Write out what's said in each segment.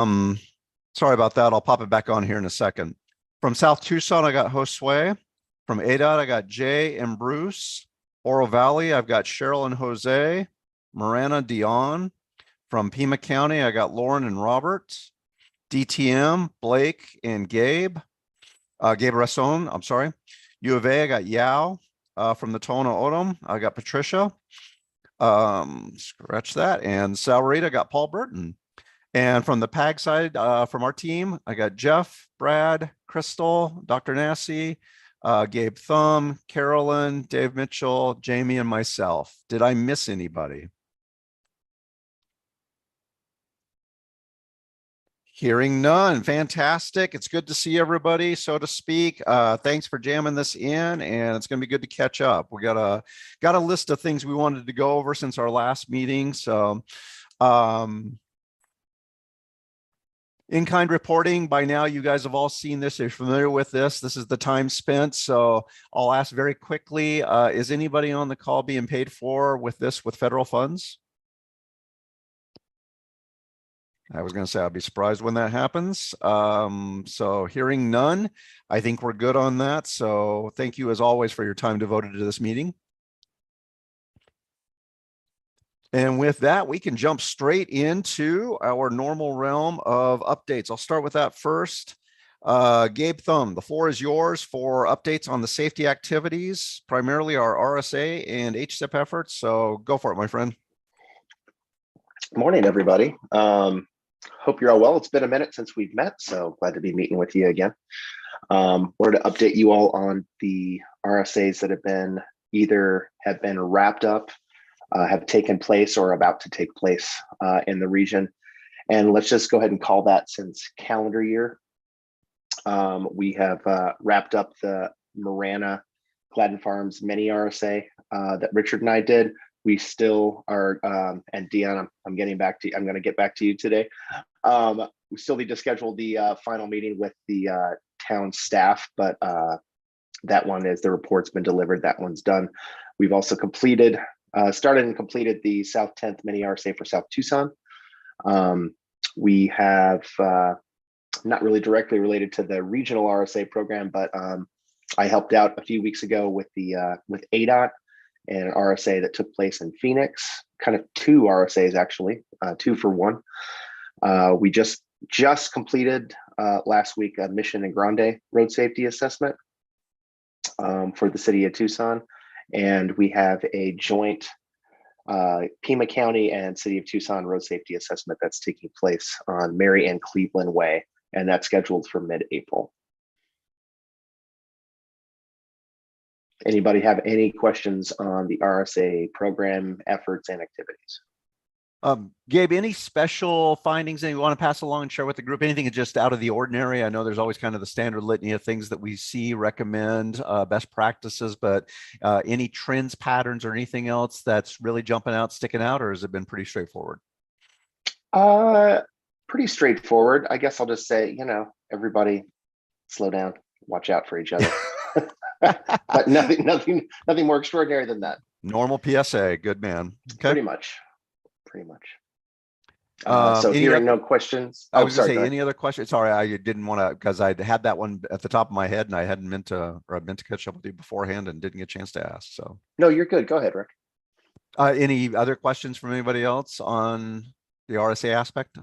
Sorry about that. I'll pop it back on here in a second. From South Tucson, I got Josue. From ADOT, I got Jay and Bruce. Oro Valley, I've got Cheryl and Jose. Marana, Dion. From Pima County, I got Lauren and Robert. DTM, Blake and Gabe. Gabe Rasson, I'm sorry. U of A, I got Yao. From the Tona Odom, I got Patricia. Scratch that. And Salaried, I got Paul Burton. And from the PAG side, from our team, I got Jeff, Brad, Crystal, Dr. Nassie, Gabe Thumb, Carolyn, Dave Mitchell, Jamie, and myself. Did I miss anybody? Hearing none. Fantastic. It's good to see everybody, so to speak. Thanks for jamming this in, and it's going to be good to catch up. We got a list of things we wanted to go over since our last meeting. So in-kind reporting, by now you guys have all seen this. You're familiar with this. This is the time spent. So I'll ask very quickly, is anybody on the call being paid for with federal funds? I was going to say I'll be surprised when that happens. So hearing none, I think we're good on that. So thank you as always for your time devoted to this meeting. And with that, we can jump straight into our normal realm of updates. I'll start with that first. Gabe Thumb, the floor is yours for updates on the safety activities, primarily our RSA and HSIP efforts. So go for it, my friend. Morning, everybody. Hope you're all well. It's been a minute since we've met, so glad to be meeting with you again. We're to update you all on the RSAs that have been wrapped up, have taken place, or about to take place in the region. And let's just go ahead and call that since calendar year. We have wrapped up the Marana Gladden Farms mini RSA that Richard and I did. We still are, and Dion, I'm getting back to you. I'm going to get back to you today. We still need to schedule the final meeting with the town staff, but that one is, the report's been delivered. That one's done. We've also started and completed the South 10th mini RSA for South Tucson. We have not really directly related to the regional RSA program, but I helped out a few weeks ago with ADOT and an RSA that took place in Phoenix, kind of two RSAs actually, 2 for 1. We just completed last week a Mission and Grande road safety assessment for the city of Tucson. And we have a joint Pima County and City of Tucson road safety assessment that's taking place on Mary and Cleveland Way, and that's scheduled for mid-April. Anybody have any questions on the RSA program efforts and activities? Gabe, any special findings that you want to pass along and share with the group? Anything just out of the ordinary? I know there's always kind of the standard litany of things that we see, recommend, best practices, but any trends, patterns, or anything else that's really jumping out, sticking out, or has it been pretty straightforward? Pretty straightforward. I guess I'll just say, everybody slow down, watch out for each other. But nothing more extraordinary than that. Normal PSA. Good man. Okay. Pretty much. So hearing no questions. I was going to say, any other questions? Sorry, I didn't want to, because I had that one at the top of my head and I hadn't meant to catch up with you beforehand and didn't get a chance to ask. So no, you're good. Go ahead, Rick. Any other questions from anybody else on the RSA aspect?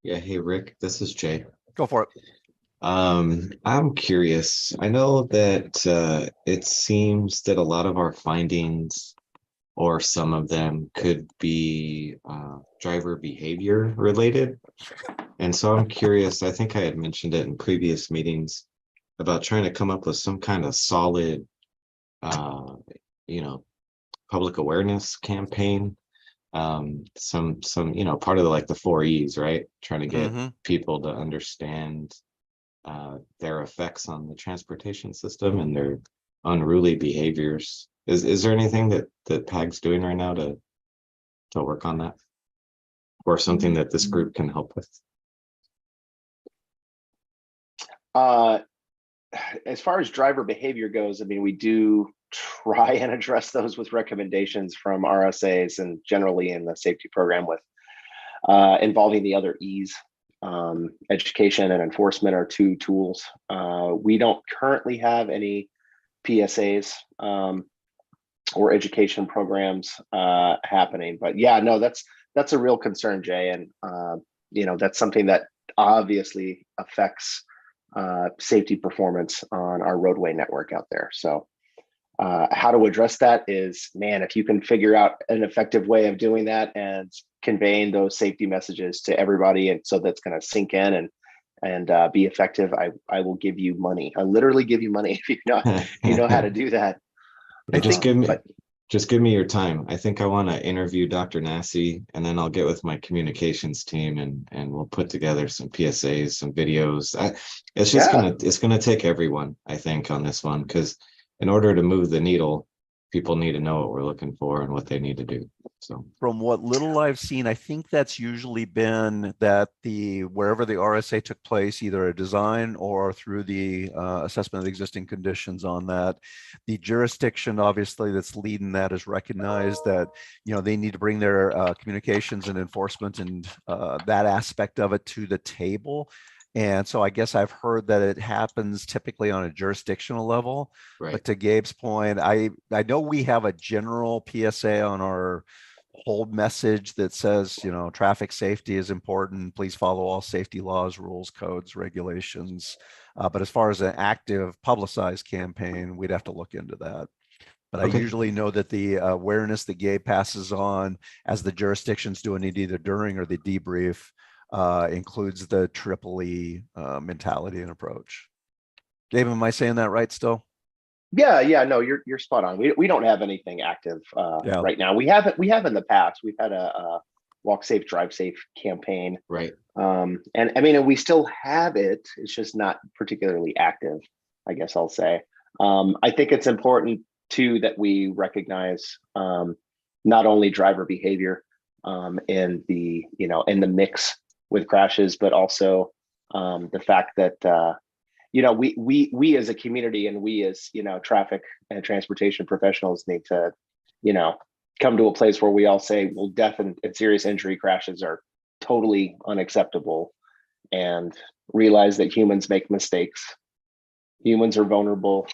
Yeah. Hey, Rick, this is Jay. Go for it. I'm curious. I know that it seems that a lot of our findings, or some of them, could be driver behavior related. And so I'm curious, I think I had mentioned it in previous meetings about trying to come up with some kind of solid, public awareness campaign. Some part of the 4 E's, right? Trying to get people to understand their effects on the transportation system and their unruly behaviors. Is there anything that PAG's doing right now to work on that, or something that this group can help with? As far as driver behavior goes, I mean, we do try and address those with recommendations from RSAs and generally in the safety program with involving the other E's. Education and enforcement are two tools. We don't currently have any PSAs or education programs happening, but yeah, no, that's a real concern, Jay, and that's something that obviously affects safety performance on our roadway network out there. So how to address that is, man, if you can figure out an effective way of doing that and conveying those safety messages to everybody, and so that's going to sink in and be effective, I will give you money. I literally give you money if you know how to do that. Just give me your time. I think I want to interview Dr. Nassi, and then I'll get with my communications team and we'll put together some PSAs, some videos. It's gonna take everyone, I think, on this one, because in order to move the needle, people need to know what we're looking for and what they need to do. So from what little I've seen, I think that's usually been that wherever the RSA took place, either a design or through the assessment of the existing conditions on that, the jurisdiction obviously that's leading that is recognized that they need to bring their communications and enforcement and that aspect of it to the table. And so I guess I've heard that it happens typically on a jurisdictional level. right. But to Gabe's point, I know we have a general PSA on our hold message that says, traffic safety is important. Please follow all safety laws, rules, codes, regulations. But as far as an active publicized campaign, we'd have to look into that. But Okay. I usually know that the awareness that Gabe passes on as the jurisdictions doing it either during or the debrief includes the triple E mentality and approach. Gabe, am I saying that right still? Yeah, no, you're spot on. We don't have anything active right now. We have in the past. We've had a walk safe, drive safe campaign. Right. And I mean, we still have it. It's just not particularly active, I guess I'll say. I think it's important too that we recognize not only driver behavior in the mix with crashes, but also the fact that we as a community and we as traffic and transportation professionals need to come to a place where we all say, well, death and serious injury crashes are totally unacceptable, and realize that humans make mistakes. Humans are vulnerable.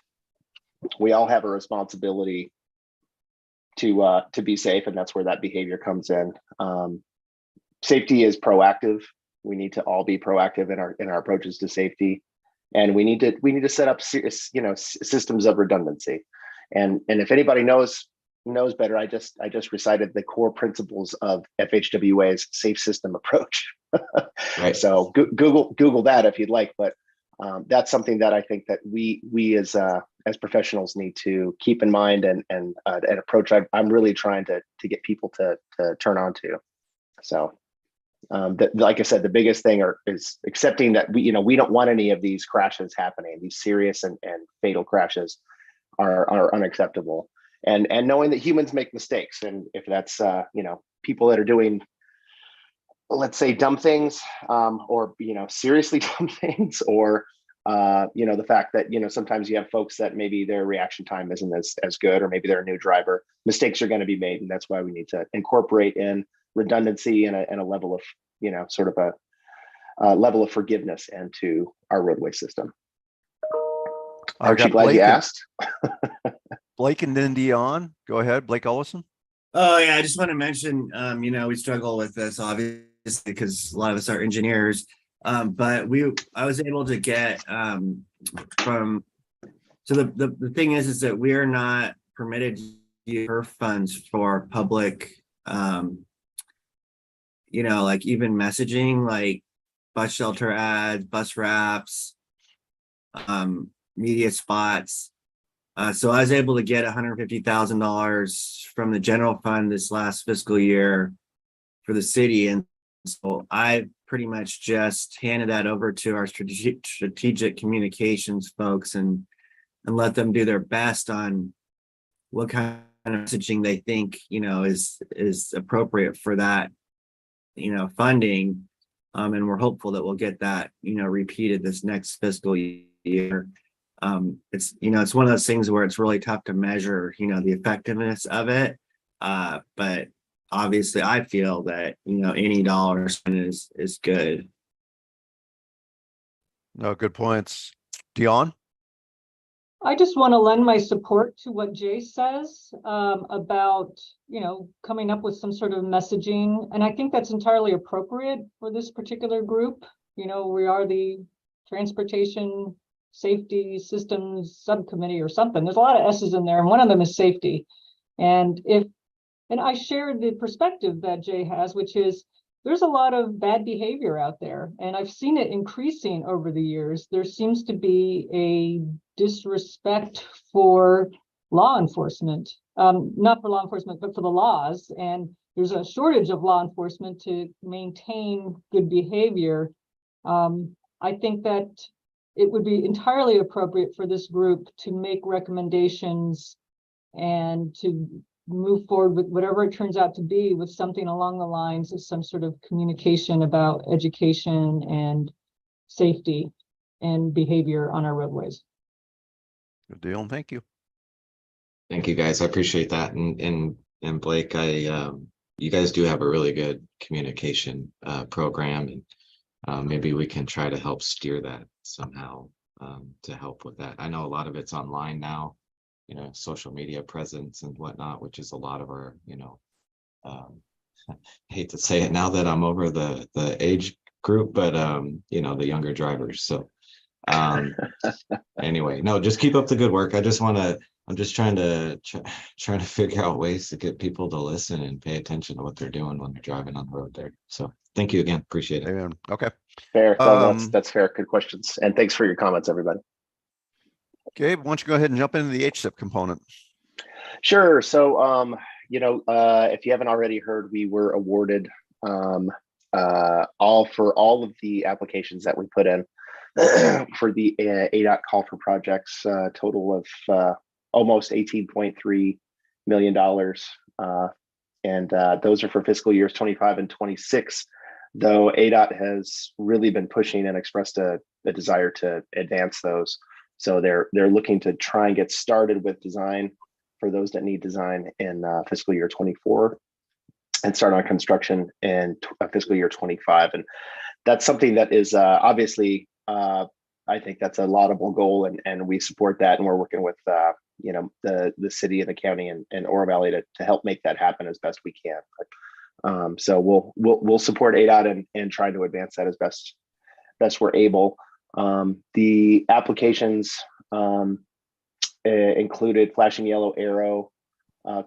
We all have a responsibility to be safe, and that's where that behavior comes in. Safety is proactive. We need to all be proactive in our approaches to safety, and we need to set up systems of redundancy. And if anybody knows better, I just recited the core principles of FHWA's safe system approach. Right. So Google that if you'd like, but that's something that I think that we as professionals need to keep in mind and an approach I'm really trying to get people to turn on to. So like I said, the biggest thing is accepting that we don't want any of these crashes happening. These serious and fatal crashes are unacceptable. And knowing that humans make mistakes, and if that's people that are doing, let's say, dumb things, or seriously dumb things, or the fact that sometimes you have folks that maybe their reaction time isn't as good, or maybe they're a new driver, mistakes are going to be made, and that's why we need to incorporate in redundancy and a level of sort of a level of forgiveness into our roadway system. Aren't you glad you asked? Blake and then Dion. Go ahead, Blake Ollison. Oh yeah, I just want to mention, we struggle with this obviously because a lot of us are engineers, but I was able to get the thing is that we are not permitted to use HERF funds for public, like even messaging, like bus shelter ads, bus wraps, media spots. So I was able to get $150,000 from the general fund this last fiscal year for the city. And so I pretty much just handed that over to our strategic communications folks and let them do their best on what kind of messaging they think, is appropriate for that, funding. And we're hopeful that we'll get that, repeated this next fiscal year. It's, it's one of those things where it's really tough to measure, the effectiveness of it. But obviously I feel that, any dollar spent is good. No, good points. Dion? I just want to lend my support to what Jay says about, coming up with some sort of messaging. And I think that's entirely appropriate for this particular group. We are the Transportation Safety Systems Subcommittee or something. There's a lot of S's in there, and one of them is safety. And I share the perspective that Jay has, which is there's a lot of bad behavior out there, and I've seen it increasing over the years. There seems to be a disrespect for law enforcement, not for law enforcement, but for the laws. And there's a shortage of law enforcement to maintain good behavior. I think that it would be entirely appropriate for this group to make recommendations and to move forward with whatever it turns out to be, with something along the lines of some sort of communication about education and safety and behavior on our roadways. Good deal. Thank you. Thank you, guys. I appreciate that. And Blake, you guys do have a really good communication program, and maybe we can try to help steer that somehow to help with that. I know a lot of it's online now, social media presence and whatnot, which is a lot of our, hate to say it now that I'm over the age group, but the younger drivers. So anyway, no, just keep up the good work. I'm just trying to figure out ways to get people to listen and pay attention to what they're doing when they're driving on the road there. So thank you again. Appreciate it. Amen. Okay. Fair. No, that's fair. Good questions. And thanks for your comments, everybody. Gabe, why don't you go ahead and jump into the HSIP component? Sure. So, if you haven't already heard, we were awarded all of the applications that we put in for the ADOT call for projects, total of almost $18.3 million. And those are for fiscal years 25 and 26, though ADOT has really been pushing and expressed a desire to advance those. So they're looking to try and get started with design for those that need design in fiscal year 24 and start on construction in fiscal year 25. And that's something that is obviously, I think that's a laudable goal, and we support that. And we're working with, the city and the county and Oro Valley to help make that happen as best we can. But, so we'll support ADOT and try to advance that as best we're able. The applications included flashing yellow arrow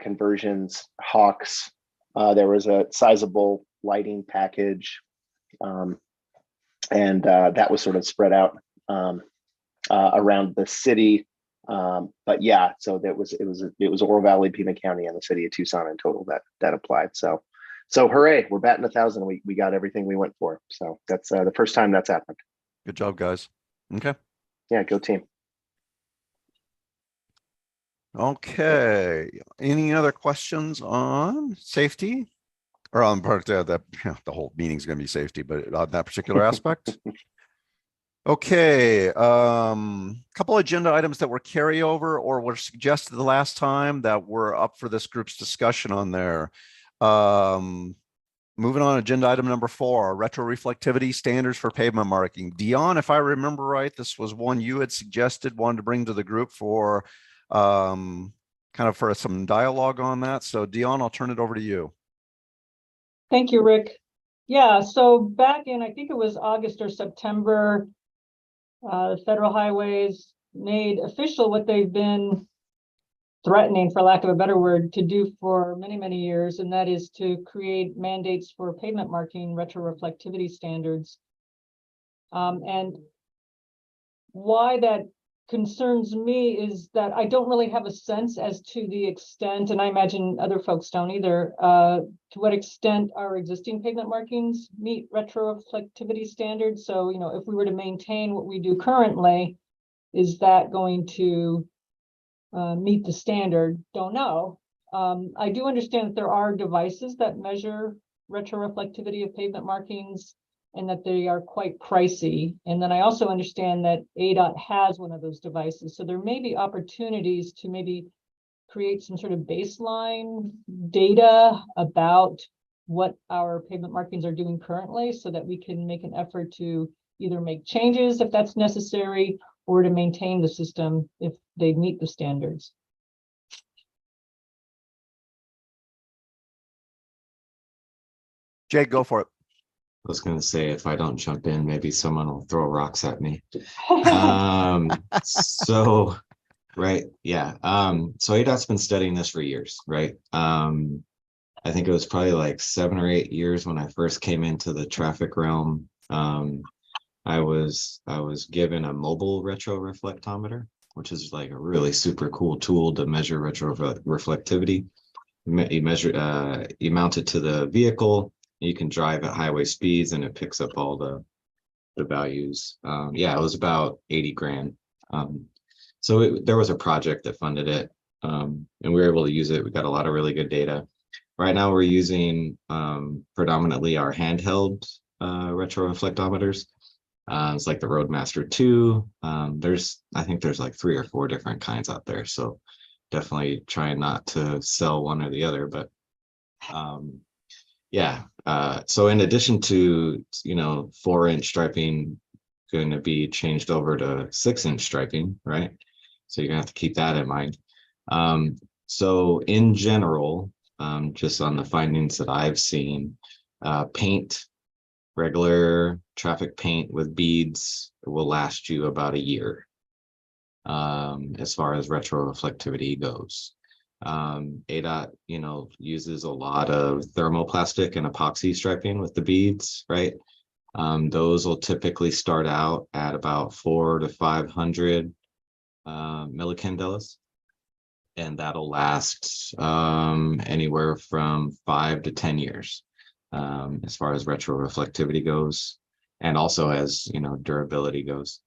conversions, hawks. There was a sizable lighting package, and that was sort of spread out around the city. But yeah, so it was Oro Valley, Pima County, and the city of Tucson in total that applied. So hooray, we're batting 1,000. We got everything we went for. So that's the first time that's happened. Good job, guys. Okay. Yeah, go team. Okay. Any other questions on safety? Or on part the whole meeting's going to be safety, but on that particular aspect? Okay. Couple agenda items that were carryover or were suggested the last time that were up for this group's discussion on there. Moving on, agenda item number 4, retroreflectivity standards for pavement marking. Dion, if I remember right, this was one you had suggested, wanted to bring to the group for kind of for some dialogue on that. So Dion, I'll turn it over to you. Thank you, Rick. Yeah, so back in, I think it was August or September, Federal Highways made official what they've been threatening, for lack of a better word, to do for many, many years, and that is to create mandates for pavement marking retroreflectivity standards. And why that concerns me is that I don't really have a sense as to the extent, and I imagine other folks don't either, to what extent our existing pavement markings meet retroreflectivity standards. So, if we were to maintain what we do currently, is that going to meet the standard? Don't know. I do understand that there are devices that measure retroreflectivity of pavement markings. and that they are quite pricey. And then I also understand that ADOT has one of those devices. So there may be opportunities to maybe create some sort of baseline data about what our pavement markings are doing currently, so that we can make an effort to either make changes if that's necessary, or to maintain the system if they meet the standards. Jake, go for it. I was going to say, if I don't jump in, maybe someone will throw rocks at me. So, right. Yeah. So ADOT's been studying this for years, right? I think it was probably like 7 or 8 years when I first came into the traffic realm. I was given a mobile retroreflectometer, which is like a really super cool tool to measure retroreflectivity. You mount it to the vehicle. You can drive at highway speeds, and it picks up all the values. Yeah, it was about 80 grand. So there was a project that funded it, and we were able to use it. We got a lot of really good data. Right now, we're using predominantly our handheld retroreflectometers. It's like the Roadmaster 2. I think there's like 3 or 4 different kinds out there. So definitely trying not to sell one or the other, but yeah. So in addition to, 4-inch striping going to be changed over to 6-inch striping, right? So you're gonna have to keep that in mind. So in general, just on the findings that I've seen, paint, regular traffic paint with beads, will last you about a year, as far as retroreflectivity goes. ADOT, uses a lot of thermoplastic and epoxy striping with the beads, right? Those will typically start out at about 400 to 500 millicandelas, and that'll last anywhere from 5 to 10 years, as far as retroreflectivity goes, and also as durability goes.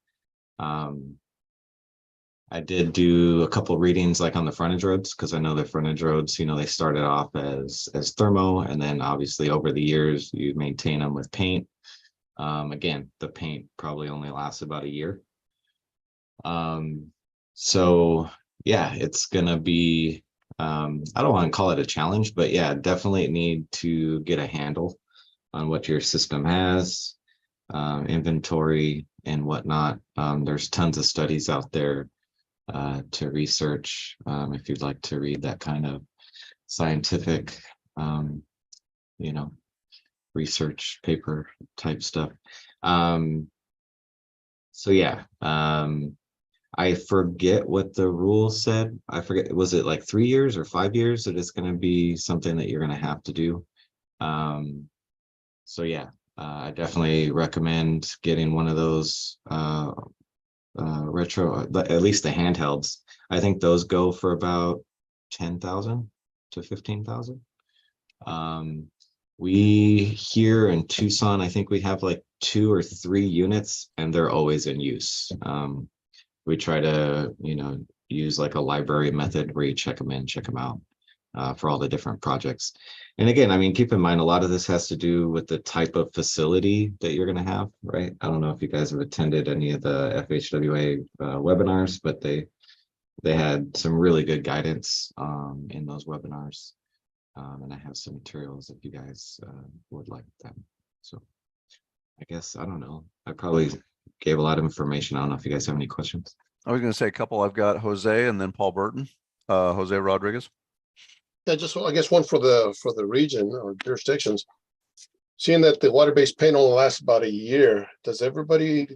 I did do a couple readings like on the frontage roads, because I know the frontage roads, they started off as thermo, and then obviously over the years you maintain them with paint. Again, the paint probably only lasts about a year. So yeah, it's gonna be, I don't want to call it a challenge, but yeah, definitely need to get a handle on what your system has, inventory and whatnot. There's tons of studies out there to research, if you'd like to read that kind of scientific, research paper type stuff. So yeah, I forget what the rule said. I forget, was it like 3 years or 5 years that it's going to be something that you're going to have to do? So yeah, I definitely recommend getting one of those retro, at least the handhelds. I think those go for about 10,000 to 15,000. We here in Tucson, I think we have like 2 or 3 units, and they're always in use. We try to, use like a library method where you check them in, check them out, for all the different projects. And again, I mean, keep in mind, a lot of this has to do with the type of facility that you're going to have, right? I don't know if you guys have attended any of the FHWA webinars, but they had some really good guidance in those webinars. And I have some materials if you guys would like them. So I guess, I don't know, I probably gave a lot of information. I don't know if you guys have any questions. I was going to say a couple. I've got Jose and then Paul Burton. Jose Rodriguez. Yeah, just I guess one for the region or jurisdictions. Seeing that the water-based paint only lasts about a year, does everybody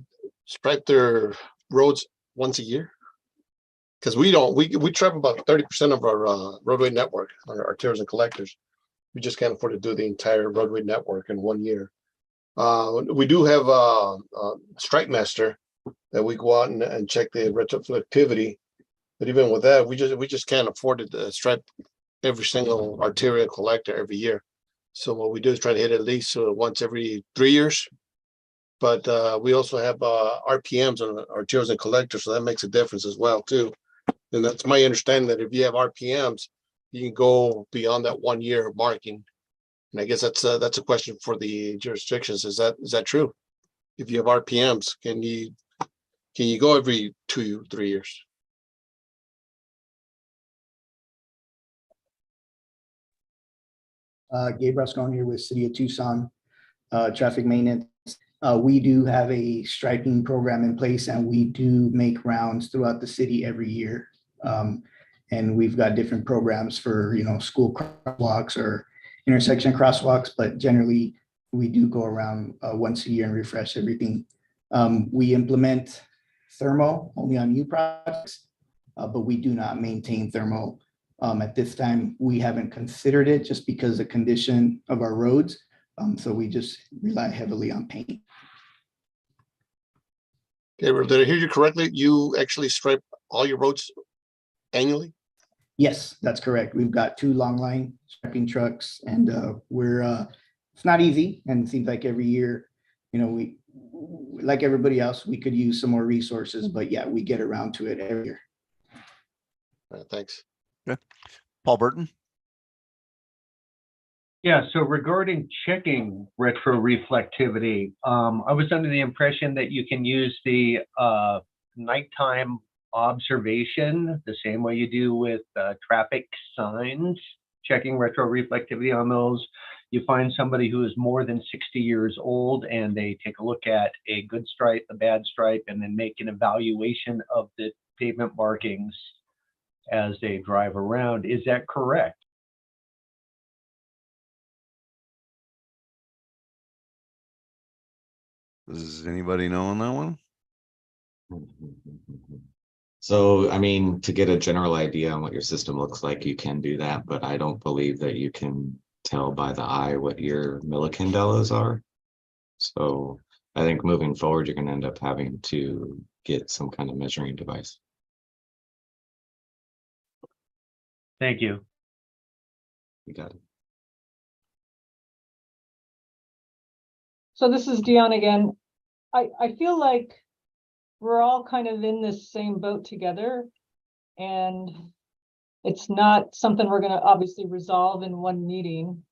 stripe their roads once a year? Because we don't. We stripe about 30% of our roadway network, our arterials and collectors. We just can't afford to do the entire roadway network in 1 year. We do have a stripe master that we go out and check the retroflectivity, but even with that, we just can't afford to stripe every single arterial collector every year. So what we do is try to hit at least once every 3 years. But we also have RPMs on arterials and collectors, so that makes a difference as well too. And that's my understanding that if you have RPMs, you can go beyond that 1 year marking. And I guess that's a question for the jurisdictions. Is that true? If you have RPMs, can you go every 2, 3 years? Gabe Ruscon here with City of Tucson Traffic Maintenance. We do have a striping program in place, and we do make rounds throughout the city every year. And we've got different programs for, school crosswalks or intersection crosswalks, but generally we do go around once a year and refresh everything. We implement thermal only on new projects, but we do not maintain thermal. At this time, we haven't considered it just because of the condition of our roads. So we just rely heavily on paint. Gabriel, did I hear you correctly? You actually stripe all your roads annually? Yes, that's correct. We've got 2 long line striping trucks, and it's not easy. And it seems like every year, we, like everybody else, we could use some more resources, but yeah, we get around to it every year. All right, thanks. Paul Burton. Yeah, so regarding checking retroreflectivity, I was under the impression that you can use the nighttime observation the same way you do with traffic signs, checking retroreflectivity on those. You find somebody who is more than 60 years old and they take a look at a good stripe, a bad stripe, and then make an evaluation of the pavement markings as they drive around. Is that correct? Does anybody know on that one? So, I mean, to get a general idea on what your system looks like, you can do that, but I don't believe that you can tell by the eye what your millicandelas are. So I think moving forward, you're going to end up having to get some kind of measuring device. Thank you. You got it. So this is Dion again. I feel like we're all kind of in this same boat together, and it's not something we're going to obviously resolve in one meeting.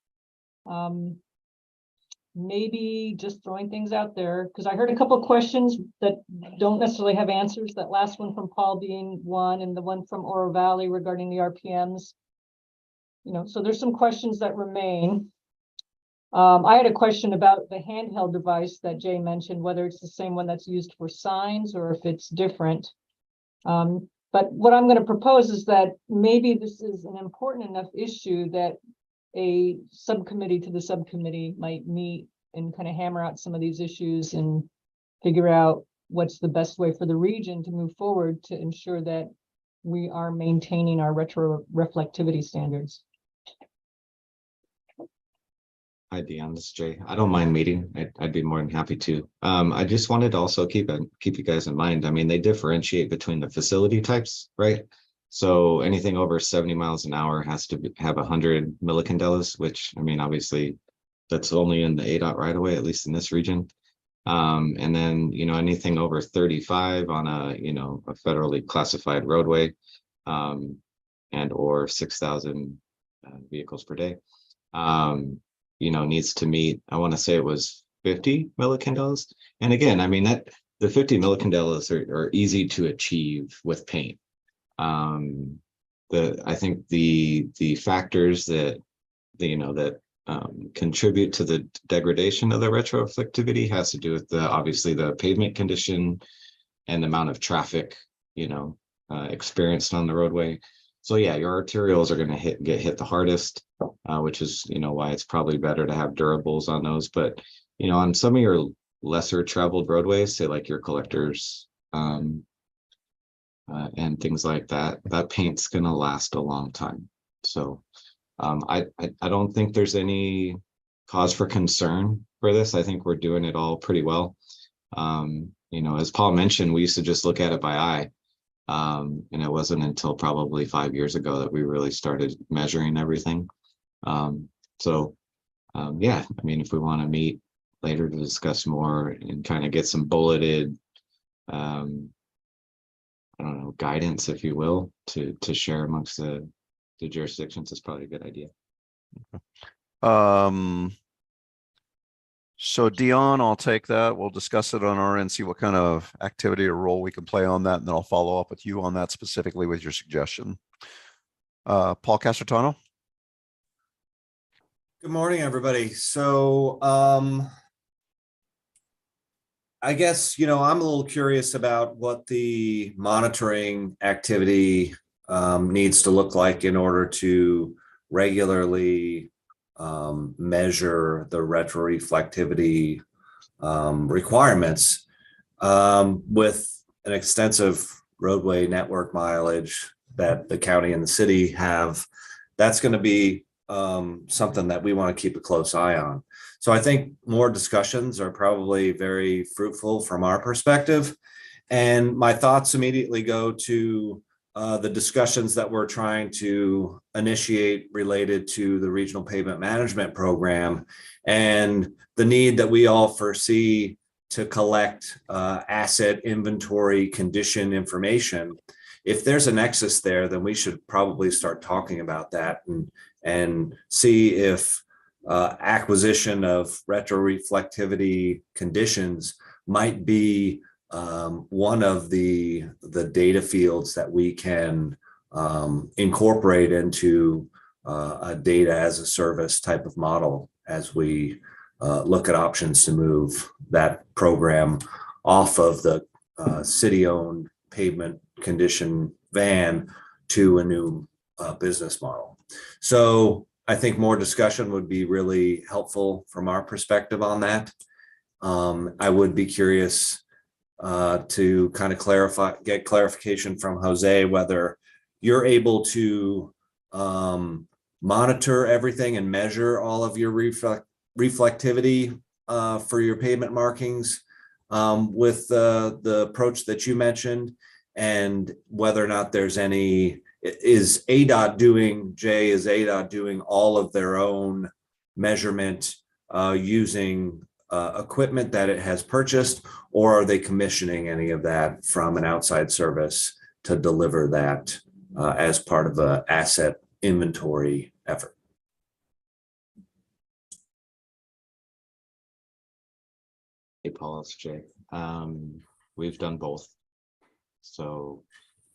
Maybe just throwing things out there, because I heard a couple of questions that don't necessarily have answers. That last one from Paul being one, and the one from Oro Valley regarding the RPMs. So there's some questions that remain. I had a question about the handheld device that Jay mentioned, whether it's the same one that's used for signs or if it's different. But what I'm going to propose is that maybe this is an important enough issue that a subcommittee to the subcommittee might meet and kind of hammer out some of these issues and figure out what's the best way for the region to move forward to ensure that we are maintaining our retroreflectivity standards. Hi, Dion, this is Jay. I don't mind meeting. I'd be more than happy to. I just wanted to also keep you guys in mind. I mean, they differentiate between the facility types, right? So anything over 70 miles an hour has to have 100 millicandelas, which, I mean, obviously that's only in the ADOT right away, at least in this region. And then, anything over 35 on a federally classified roadway, and or 6,000 vehicles per day, needs to meet, I want to say it was 50 millicandelas. And again, I mean, that the 50 millicandelas are easy to achieve with paint. I think the factors that contribute to the degradation of the retroreflectivity has to do with obviously the pavement condition and the amount of traffic experienced on the roadway. So yeah, your arterials are going to get hit the hardest, which is why it's probably better to have durables on those. But on some of your lesser traveled roadways, say like your collectors and things like that, that paint's going to last a long time. So I don't think there's any cause for concern for this. I think we're doing it all pretty well. As Paul mentioned, we used to just look at it by eye. And it wasn't until probably 5 years ago that we really started measuring everything. Yeah, I mean, if we want to meet later to discuss more and kind of get some bulleted, I don't know, guidance, if you will, to share amongst the jurisdictions is probably a good idea. So Dion, I'll take that. We'll discuss it on our end, see what kind of activity or role we can play on that, and then I'll follow up with you on that specifically with your suggestion. Paul Casertano. Good morning, everybody. So, I guess, I'm a little curious about what the monitoring activity needs to look like in order to regularly measure the retroreflectivity requirements with an extensive roadway network mileage that the county and the city have. That's going to be something that we want to keep a close eye on. So I think more discussions are probably very fruitful from our perspective. And my thoughts immediately go to the discussions that we're trying to initiate related to the Regional Pavement Management Program and the need that we all foresee to collect asset inventory condition information. If there's a nexus there, then we should probably start talking about that and see if acquisition of retroreflectivity conditions might be one of the data fields that we can incorporate into a data as a service type of model as we look at options to move that program off of the city-owned pavement condition van to a new business model. So I think more discussion would be really helpful from our perspective on that. I would be curious to kind of get clarification from Jose, whether you're able to monitor everything and measure all of your reflectivity for your pavement markings with the approach that you mentioned, and whether or not there's any, is ADOT doing all of their own measurement using equipment that it has purchased, or are they commissioning any of that from an outside service to deliver that as part of an asset inventory effort? Hey, Paul, it's Jay. We've done both. So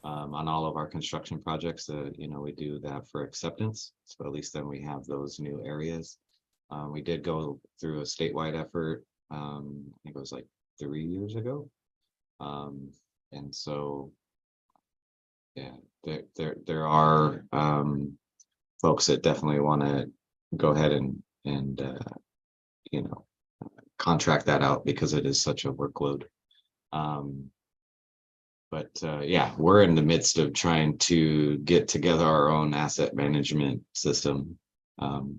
on all of our construction projects, we do that for acceptance. So at least then we have those new areas. We did go through a statewide effort. I think it was like 3 years ago. And so, yeah, there are folks that definitely want to go ahead and contract that out because it is such a workload. But yeah, we're in the midst of trying to get together our own asset management system.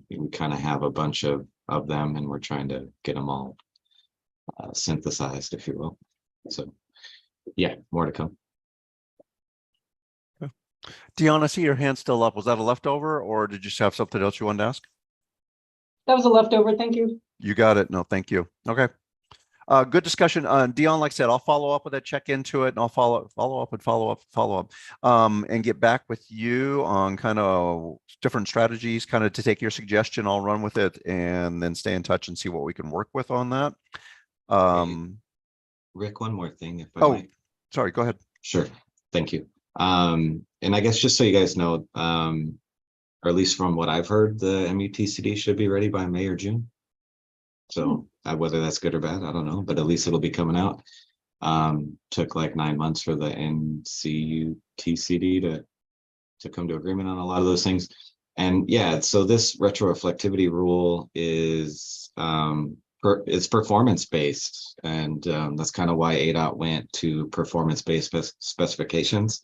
We kind of have a bunch of them, and we're trying to get them all synthesized, if you will. So yeah, more to come. Okay. Dion, I see your hand still up. Was that a leftover, or did you have something else you wanted to ask? That was a leftover. Thank you. You got it. No, thank you. Okay. Good discussion. Dion, like I said, I'll follow up with that, check into it, and I'll follow up, and get back with you on kind of different strategies, kind of to take your suggestion. I'll run with it and then stay in touch and see what we can work with on that. Rick, one more thing, if I might. Sorry, go ahead. Sure. Thank you. And I guess just so you guys know, or at least from what I've heard, the MUTCD should be ready by May or June. So whether that's good or bad, I don't know, but at least it'll be coming out. Took like 9 months for the NCUTCD to come to agreement on a lot of those things. And yeah, so this retroreflectivity rule is it's performance-based, and that's kind of why ADOT went to performance-based specifications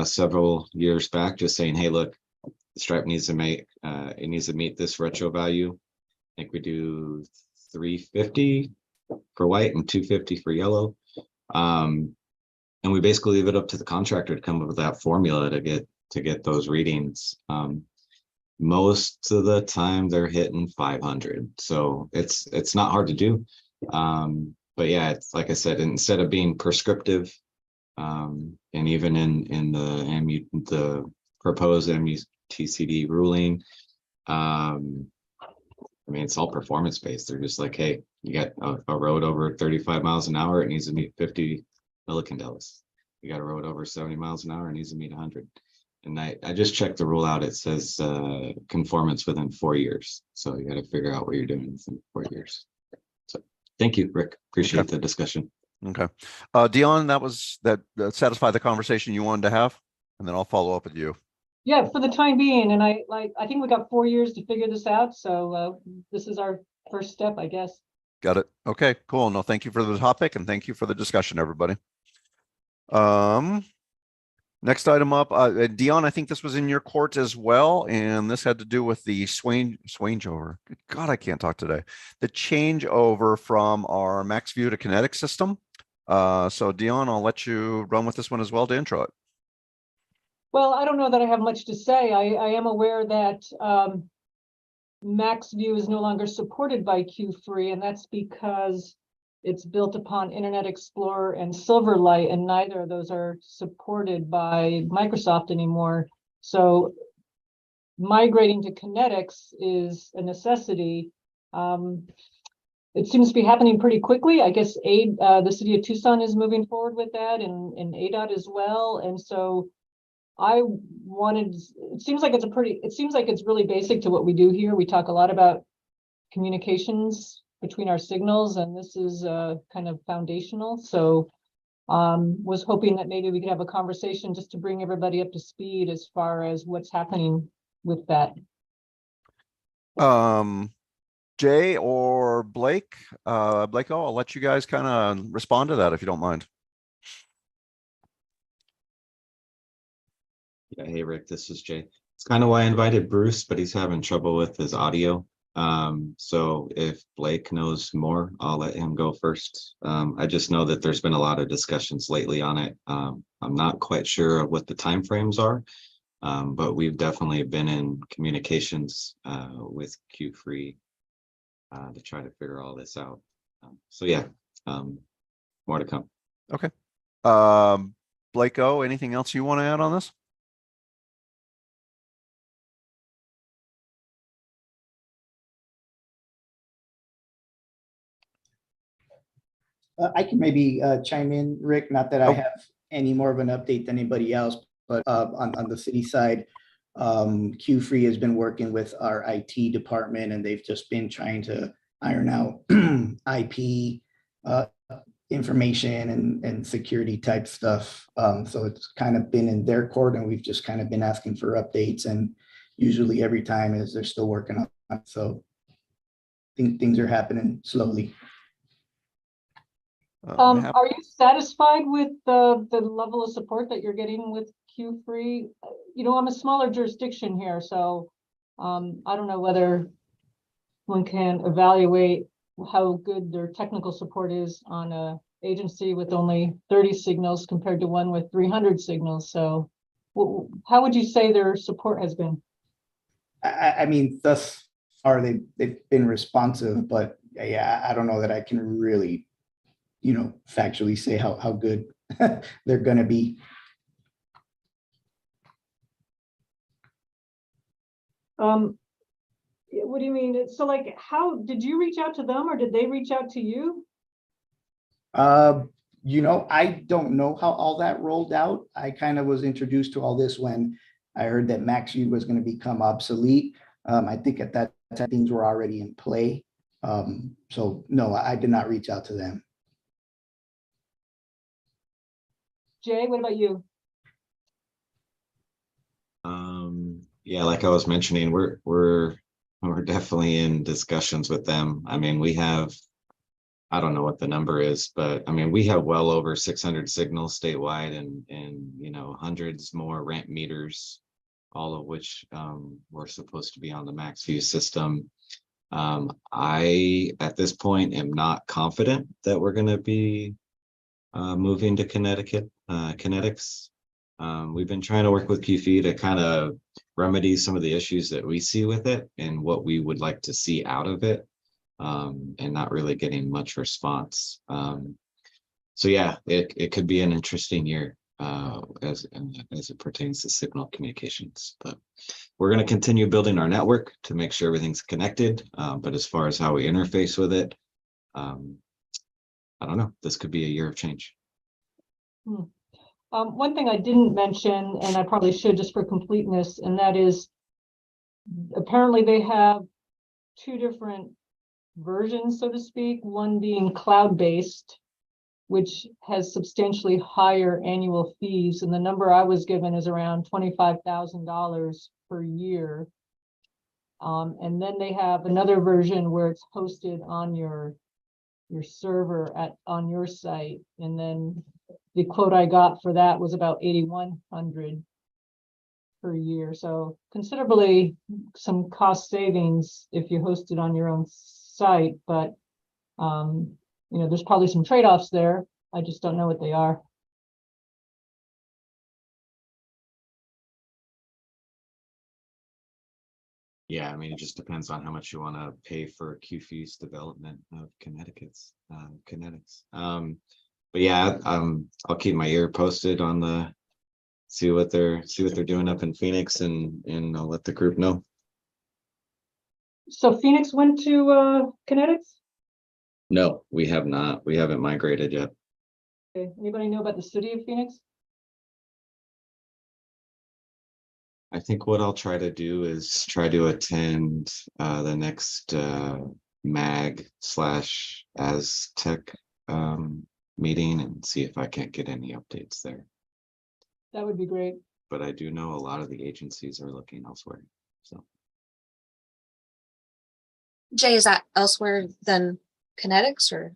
several years back, just saying, hey, look, the stripe needs to meet this retro value. I think we do 350 for white and 250 for yellow. And we basically leave it up to the contractor to come up with that formula to get those readings. Most of the time they're hitting 500. So it's not hard to do. But yeah, it's like I said, instead of being prescriptive, and even in the proposed MUTCD ruling, I mean, it's all performance based. They're just like, hey, you got a road over 35 miles an hour, it needs to meet 50 millicandelas. You got a road over 70 miles an hour, it needs to meet 100. And I just checked the rule out. It says conformance within 4 years. So you got to figure out what you're doing within 4 years. So thank you, Rick. Appreciate the discussion. Okay. Dion, that satisfied the conversation you wanted to have, and then I'll follow up with you. Yeah, for the time being, and I think we got 4 years to figure this out, so this is our first step, I guess. Got it. Okay, cool. No, thank you for the topic and thank you for the discussion, everybody. Next item up, Dion, I think this was in your court as well, and this had to do with the changeover. Good God, I can't talk today. The changeover from our max view to kinetic system. So Dion, I'll let you run with this one as well to intro it. Well, I don't know that I have much to say. I am aware that max view is no longer supported by Q3, and that's because it's built upon Internet Explorer and Silverlight, and neither of those are supported by Microsoft anymore. So migrating to kinetics is a necessity. It seems to be happening pretty quickly. I guess the city of Tucson is moving forward with that, and ADOT as well. And so it seems like it's really basic to what we do here. We talk a lot about communications between our signals, and this is kind of foundational. So was hoping that maybe we could have a conversation just to bring everybody up to speed as far as what's happening with that. Jay or Blake, I'll let you guys kind of respond to that if you don't mind. Yeah, hey Rick, this is Jay. It's kind of why I invited Bruce, but he's having trouble with his audio. So if Blake knows more, I'll let him go first. I just know that there's been a lot of discussions lately on it. I'm not quite sure of what the timeframes are, but we've definitely been in communications with Q3 to try to figure all this out. So yeah, more to come. Okay. Blake O, anything else you want to add on this? I can maybe chime in, Rick, not that I have any more of an update than anybody else, but on the city side, Q3 has been working with our IT department, and they've just been trying to iron out IP information and security type stuff. So it's kind of been in their court, and we've just kind of been asking for updates, and usually every time is they're still working on it. So I think things are happening slowly. Are you satisfied with the level of support that you're getting with Q3? You know, I'm a smaller jurisdiction here, so I don't know whether one can evaluate how good their technical support is on a agency with only 30 signals compared to one with 300 signals. So how would you say their support has been? I mean, thus far they've been responsive, but yeah, I don't know that I can really, factually say how good they're going to be. What do you mean? So like, how did you reach out to them, or did they reach out to you? I don't know how all that rolled out. I kind of was introduced to all this when I heard that MaxView was going to become obsolete. I think at that time things were already in play. So no, I did not reach out to them. Jay, what about you? Yeah, like I was mentioning, we're definitely in discussions with them. I mean, we have, I don't know what the number is, but I mean, we have well over 600 signals statewide and hundreds more ramp meters, all of which were supposed to be on the MaxView system. I, at this point, am not confident that we're going to be moving to kinetics. We've been trying to work with QFE to kind of remedy some of the issues that we see with it and what we would like to see out of it, and not really getting much response. So yeah, it could be an interesting year as it pertains to signal communications. But we're going to continue building our network to make sure everything's connected. But as far as how we interface with it, I don't know. This could be a year of change. One thing I didn't mention, and I probably should just for completeness, and that is apparently they have two different versions, so to speak, one being cloud-based, which has substantially higher annual fees. And the number I was given is around $25,000 per year. And then they have another version where it's hosted on your server on your site. And then the quote I got for that was about $8,100 per year. So considerably some cost savings if you host it on your own site, but you know, there's probably some trade-offs there. I just don't know what they are. Yeah, I mean, it just depends on how much you want to pay for QFU's development of kinetics. But yeah, I'll keep my ear posted on the see what they're doing up in Phoenix, and I'll let the group know. So Phoenix went to kinetics? No, we have not. We haven't migrated yet. Okay. Anybody know about the city of Phoenix? I think what I'll try to do is try to attend the next MAG/Aztec meeting and see if I can't get any updates there. That would be great. But I do know a lot of the agencies are looking elsewhere. So Jay, is that elsewhere than kinetics or?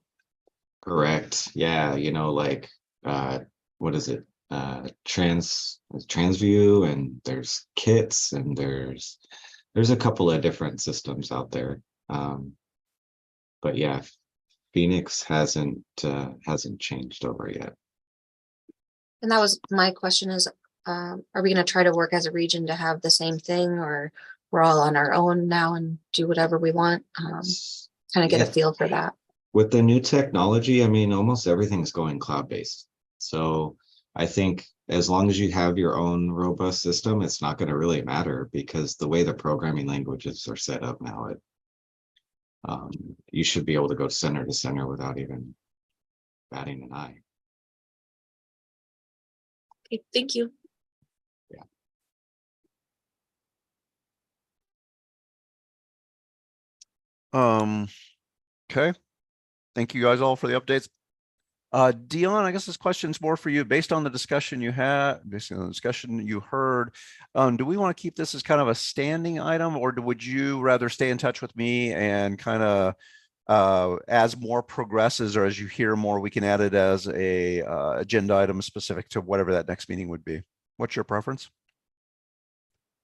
correct. Yeah, you know, like what is it? Transview, and there's kits, and there's a couple of different systems out there. But yeah, Phoenix hasn't changed over yet. And that was my question is, are we going to try to work as a region to have the same thing, or we're all on our own now and do whatever we want? Kind of get a feel for that. With the new technology, I mean, almost everything's going cloud-based. So I think as long as you have your own robust system, it's not going to really matter, because the way the programming languages are set up now, you should be able to go center to center without even batting an eye. Okay, thank you. Yeah. Okay. Thank you guys all for the updates. Dion, I guess this question's more for you. Based on the discussion you had, based on the discussion you heard, do we want to keep this as kind of a standing item, or would you rather stay in touch with me and kind of as more progresses, or as you hear more, we can add it as a agenda item specific to whatever that next meeting would be? What's your preference?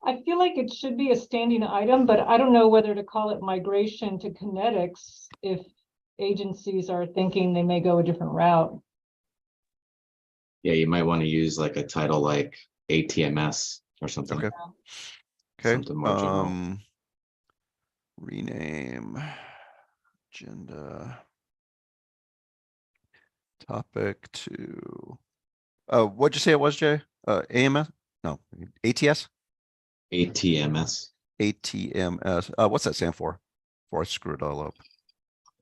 I feel like it should be a standing item, but I don't know whether to call it migration to kinetics if agencies are thinking they may go a different route. Yeah, you might want to use like a title like ATMS or something. Okay. Okay. Something more general. Rename agenda topic to what'd you say it was, Jay? AMS? No, ATS? ATMS. ATMS. What's that stand for? Before I screw it all up.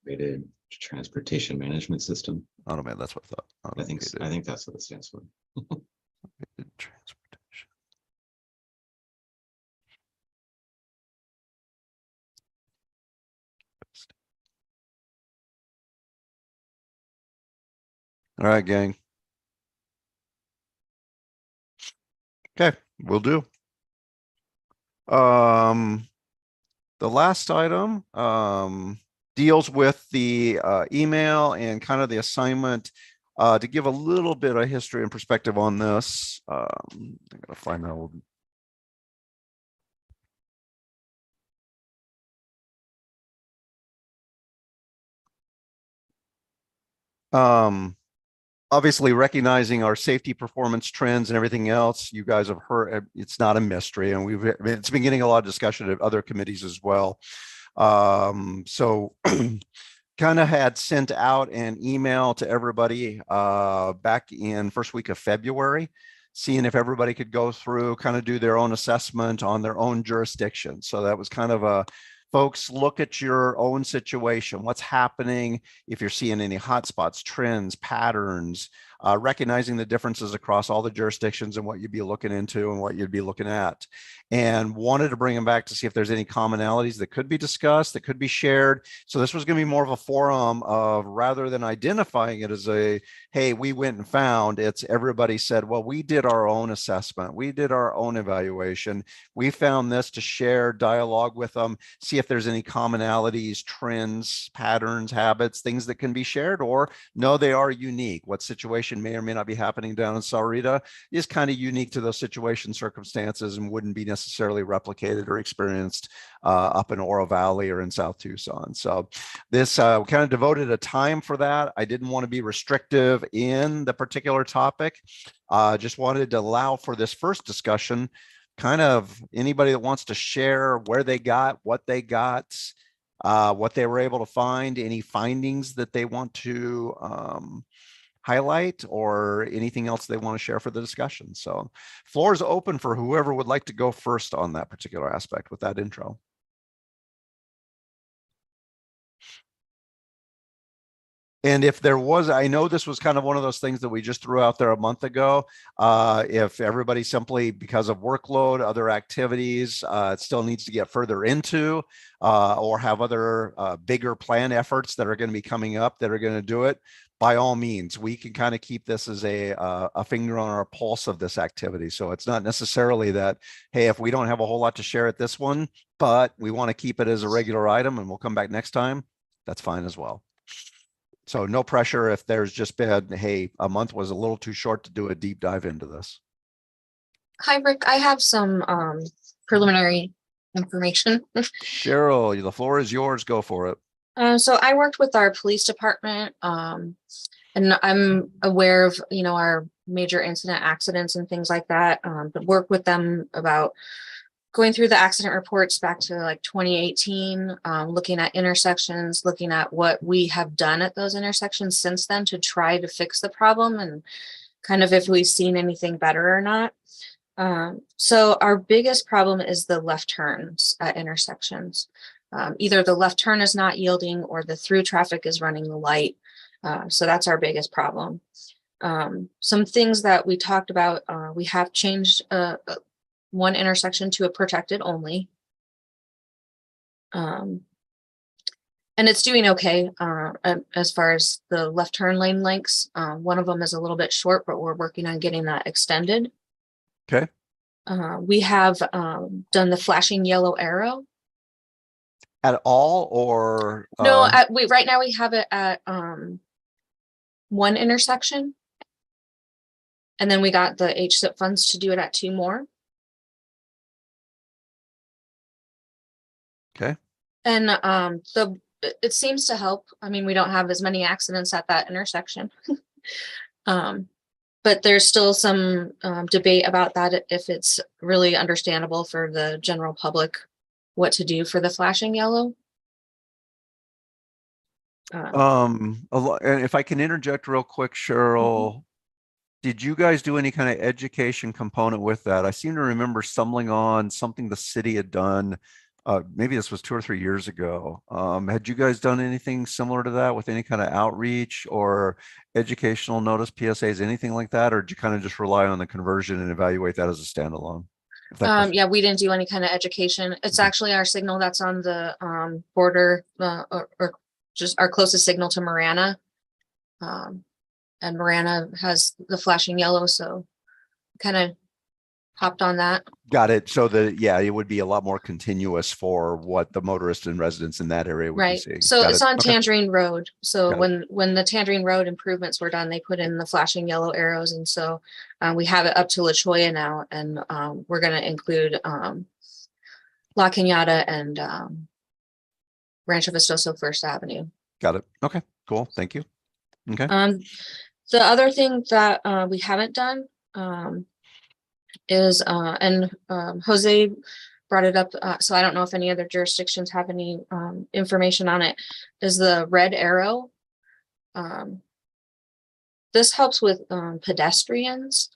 Automated Transportation Management System. Automated, that's what I thought. I think that's what it stands for. Automated transportation. All right, gang. Okay, will do. The last item deals with the email and kind of the assignment to give a little bit of history and perspective on this. I gotta find that old. Obviously recognizing our safety performance trends and everything else, you guys have heard, it's not a mystery, and it's been getting a lot of discussion at other committees as well. So kind of had sent out an email to everybody back in first week of February, seeing if everybody could go through, kind of do their own assessment on their own jurisdiction. So that was kind of a, folks, look at your own situation. What's happening? If you're seeing any hotspots, trends, patterns, recognizing the differences across all the jurisdictions and what you'd be looking into and what you'd be looking at. And wanted to bring them back to see if there's any commonalities that could be discussed, that could be shared. So this was going to be more of a forum of, rather than identifying it as a, hey, we went and found, it's everybody said, well, we did our own assessment. We did our own evaluation. We found this, to share, dialogue with them, see if there's any commonalities, trends, patterns, habits, things that can be shared, or no, they are unique. What situation may or may not be happening down in Sahuarita is kind of unique to those situation circumstances and wouldn't be necessarily replicated or experienced up in Oro Valley or in South Tucson. So this kind of devoted a time for that. I didn't want to be restrictive in the particular topic. Just wanted to allow for this first discussion, kind of anybody that wants to share where they got, what they got, what they were able to find, any findings that they want to highlight, or anything else they want to share for the discussion. So floor is open for whoever would like to go first on that particular aspect with that intro. And if there was, I know this was kind of one of those things that we just threw out there a month ago. If everybody simply, because of workload, other activities, still needs to get further into, or have other bigger plan efforts that are going to be coming up that are going to do it, by all means, we can kind of keep this as a finger on our pulse of this activity. So it's not necessarily that, hey, if we don't have a whole lot to share at this one, but we want to keep it as a regular item and we'll come back next time, that's fine as well. So no pressure if there's just been, hey, a month was a little too short to do a deep dive into this. Hi, Rick. I have some preliminary information. Cheryl, the floor is yours. Go for it. So I worked with our police department, and I'm aware of, our major incident accidents and things like that, but work with them about going through the accident reports back to like 2018, looking at intersections, looking at what we have done at those intersections since then to try to fix the problem and kind of if we've seen anything better or not. So our biggest problem is the left turns at intersections. Either the left turn is not yielding or the through traffic is running the light. So that's our biggest problem. Some things that we talked about, we have changed one intersection to a protected only. And it's doing okay as far as the left turn lane lengths. One of them is a little bit short, but we're working on getting that extended. Okay. We have done the flashing yellow arrow. At all, or? No, right now we have it at one intersection. And then we got the HSIP funds to do it at 2 more. Okay. And it seems to help. I mean, we don't have as many accidents at that intersection. But there's still some debate about that, if it's really understandable for the general public what to do for the flashing yellow. And if I can interject real quick, Cheryl, did you guys do any kind of education component with that? I seem to remember stumbling on something the city had done. Maybe this was 2 or 3 years ago. Had you guys done anything similar to that with any kind of outreach or educational notice, PSAs, anything like that? Or did you kind of just rely on the conversion and evaluate that as a standalone? Yeah, we didn't do any kind of education. It's actually our signal that's on the border or just our closest signal to Marana. And Marana has the flashing yellow, so kind of hopped on that. Got it. So it would be a lot more continuous for what the motorists and residents in that area would be seeing. So it's on Tangerine Road. So when the Tangerine Road improvements were done, they put in the flashing yellow arrows. And so we have it up to La Cholla now, and we're going to include La Cañada and Rancho Vistoso First Avenue. Got it. Okay, cool. Thank you. Okay. The other thing that we haven't done is, and Jose brought it up, so I don't know if any other jurisdictions have any information on it, is the red arrow. This helps with pedestrians.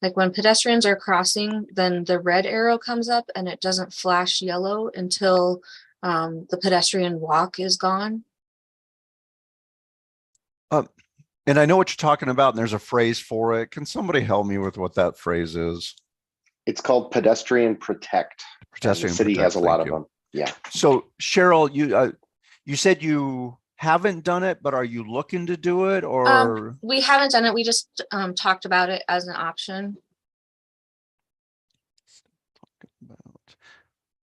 like when pedestrians are crossing, then the red arrow comes up and it doesn't flash yellow until the pedestrian walk is gone. And I know what you're talking about, and there's a phrase for it. Can somebody help me with what that phrase is? It's called pedestrian protect. And the Pedestrian city protect, has a lot thank of you. them. Yeah. So Cheryl, you said you haven't done it, but are you looking to do it, or? We haven't done it. We just talked about it as an option.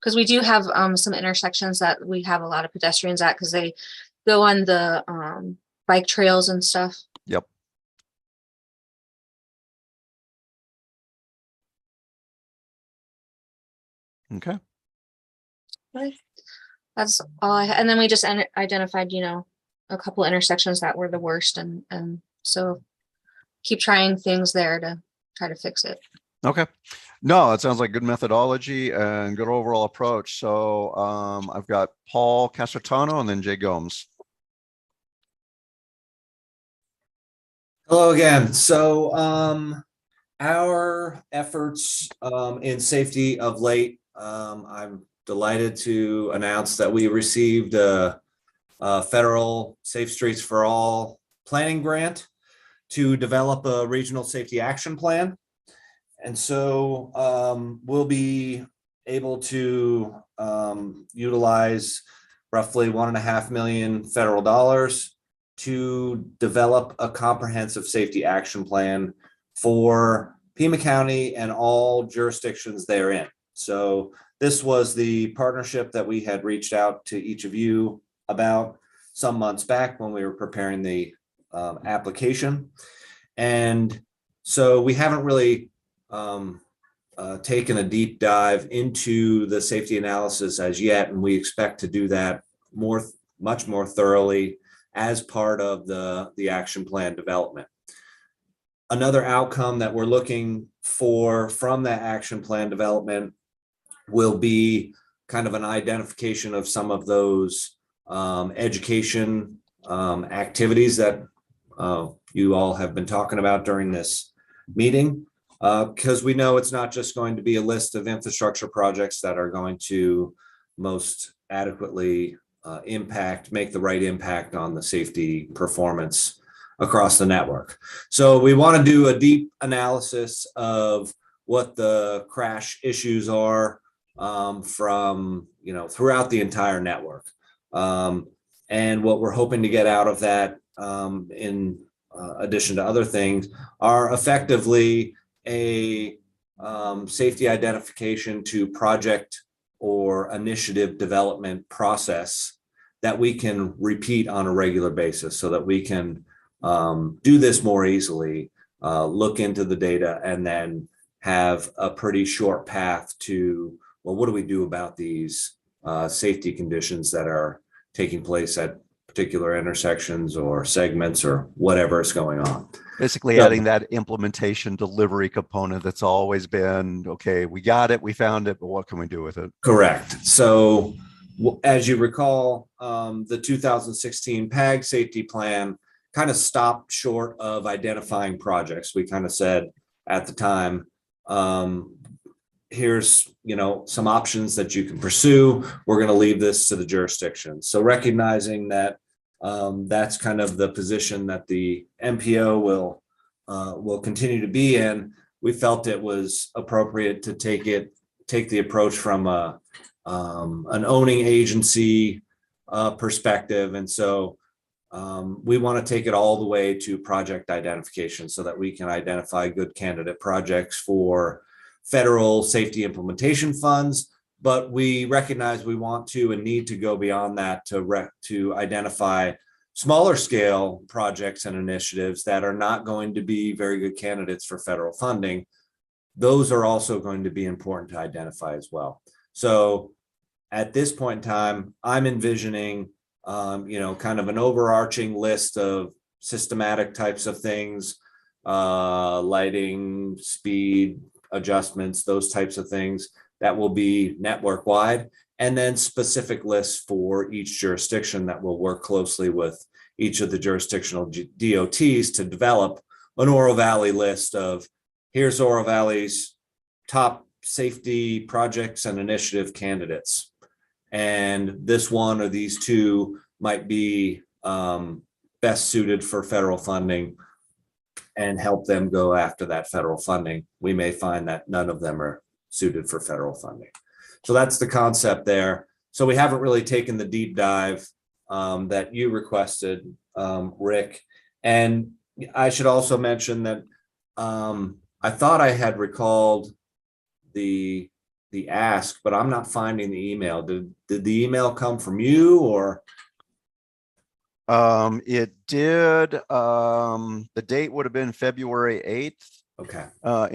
Because we do have some intersections that we have a lot of pedestrians at because they go on the bike trails and stuff. Yep. Okay. Right. That's all and then we just identified, you know, a couple intersections that were the worst, and so keep trying things there to try to fix it. Okay. No, it sounds like good methodology and good overall approach. So I've got Paul Casartano and then Jay Gomes. Hello again. So our efforts in safety of late, I'm delighted to announce that we received a federal Safe Streets for All planning grant to develop a regional safety action plan. And so we'll be able to utilize roughly $1.5 million federal dollars to develop a comprehensive safety action plan for Pima County and all jurisdictions therein. So this was the partnership that we had reached out to each of you about some months back when we were preparing the application. And so we haven't really taken a deep dive into the safety analysis as yet, and we expect to do that much more thoroughly as part of the action plan development. Another outcome that we're looking for from that action plan development will be kind of an identification of some of those education activities that you all have been talking about during this meeting, because we know it's not just going to be a list of infrastructure projects that are going to most adequately make the right impact on the safety performance across the network. So we want to do a deep analysis of what the crash issues are from, throughout the entire network. And what we're hoping to get out of that, in addition to other things, are effectively a safety identification to project or initiative development process that we can repeat on a regular basis so that we can do this more easily, look into the data, and then have a pretty short path to, well, what do we do about these safety conditions that are taking place at particular intersections or segments or whatever is going on. Basically adding that implementation delivery component that's always been, okay, we got it, we found it, but what can we do with it? Correct. So as you recall, the 2016 PAG safety plan kind of stopped short of identifying projects. We kind of said at the time, here's some options that you can pursue. We're going to leave this to the jurisdiction. So recognizing that that's kind of the position that the MPO will continue to be in, we felt it was appropriate to take the approach from an owning agency perspective. And so we want to take it all the way to project identification so that we can identify good candidate projects for federal safety implementation funds, but we recognize we want to and need to go beyond that to identify smaller scale projects and initiatives that are not going to be very good candidates for federal funding. Those are also going to be important to identify as well. So at this point in time, I'm envisioning kind of an overarching list of systematic types of things, lighting, speed adjustments, those types of things that will be network wide, and then specific lists for each jurisdiction that will work closely with each of the jurisdictional DOTs to develop an Oro Valley list of here's Oro Valley's top safety projects and initiative candidates. And this one or these two might be best suited for federal funding, and help them go after that federal funding. We may find that none of them are suited for federal funding. So that's the concept there. So we haven't really taken the deep dive that you requested, Rick. And I should also mention that I thought I had recalled the ask, but I'm not finding the email. Did the email come from you, or? It did. The date would have been February 8th. Okay.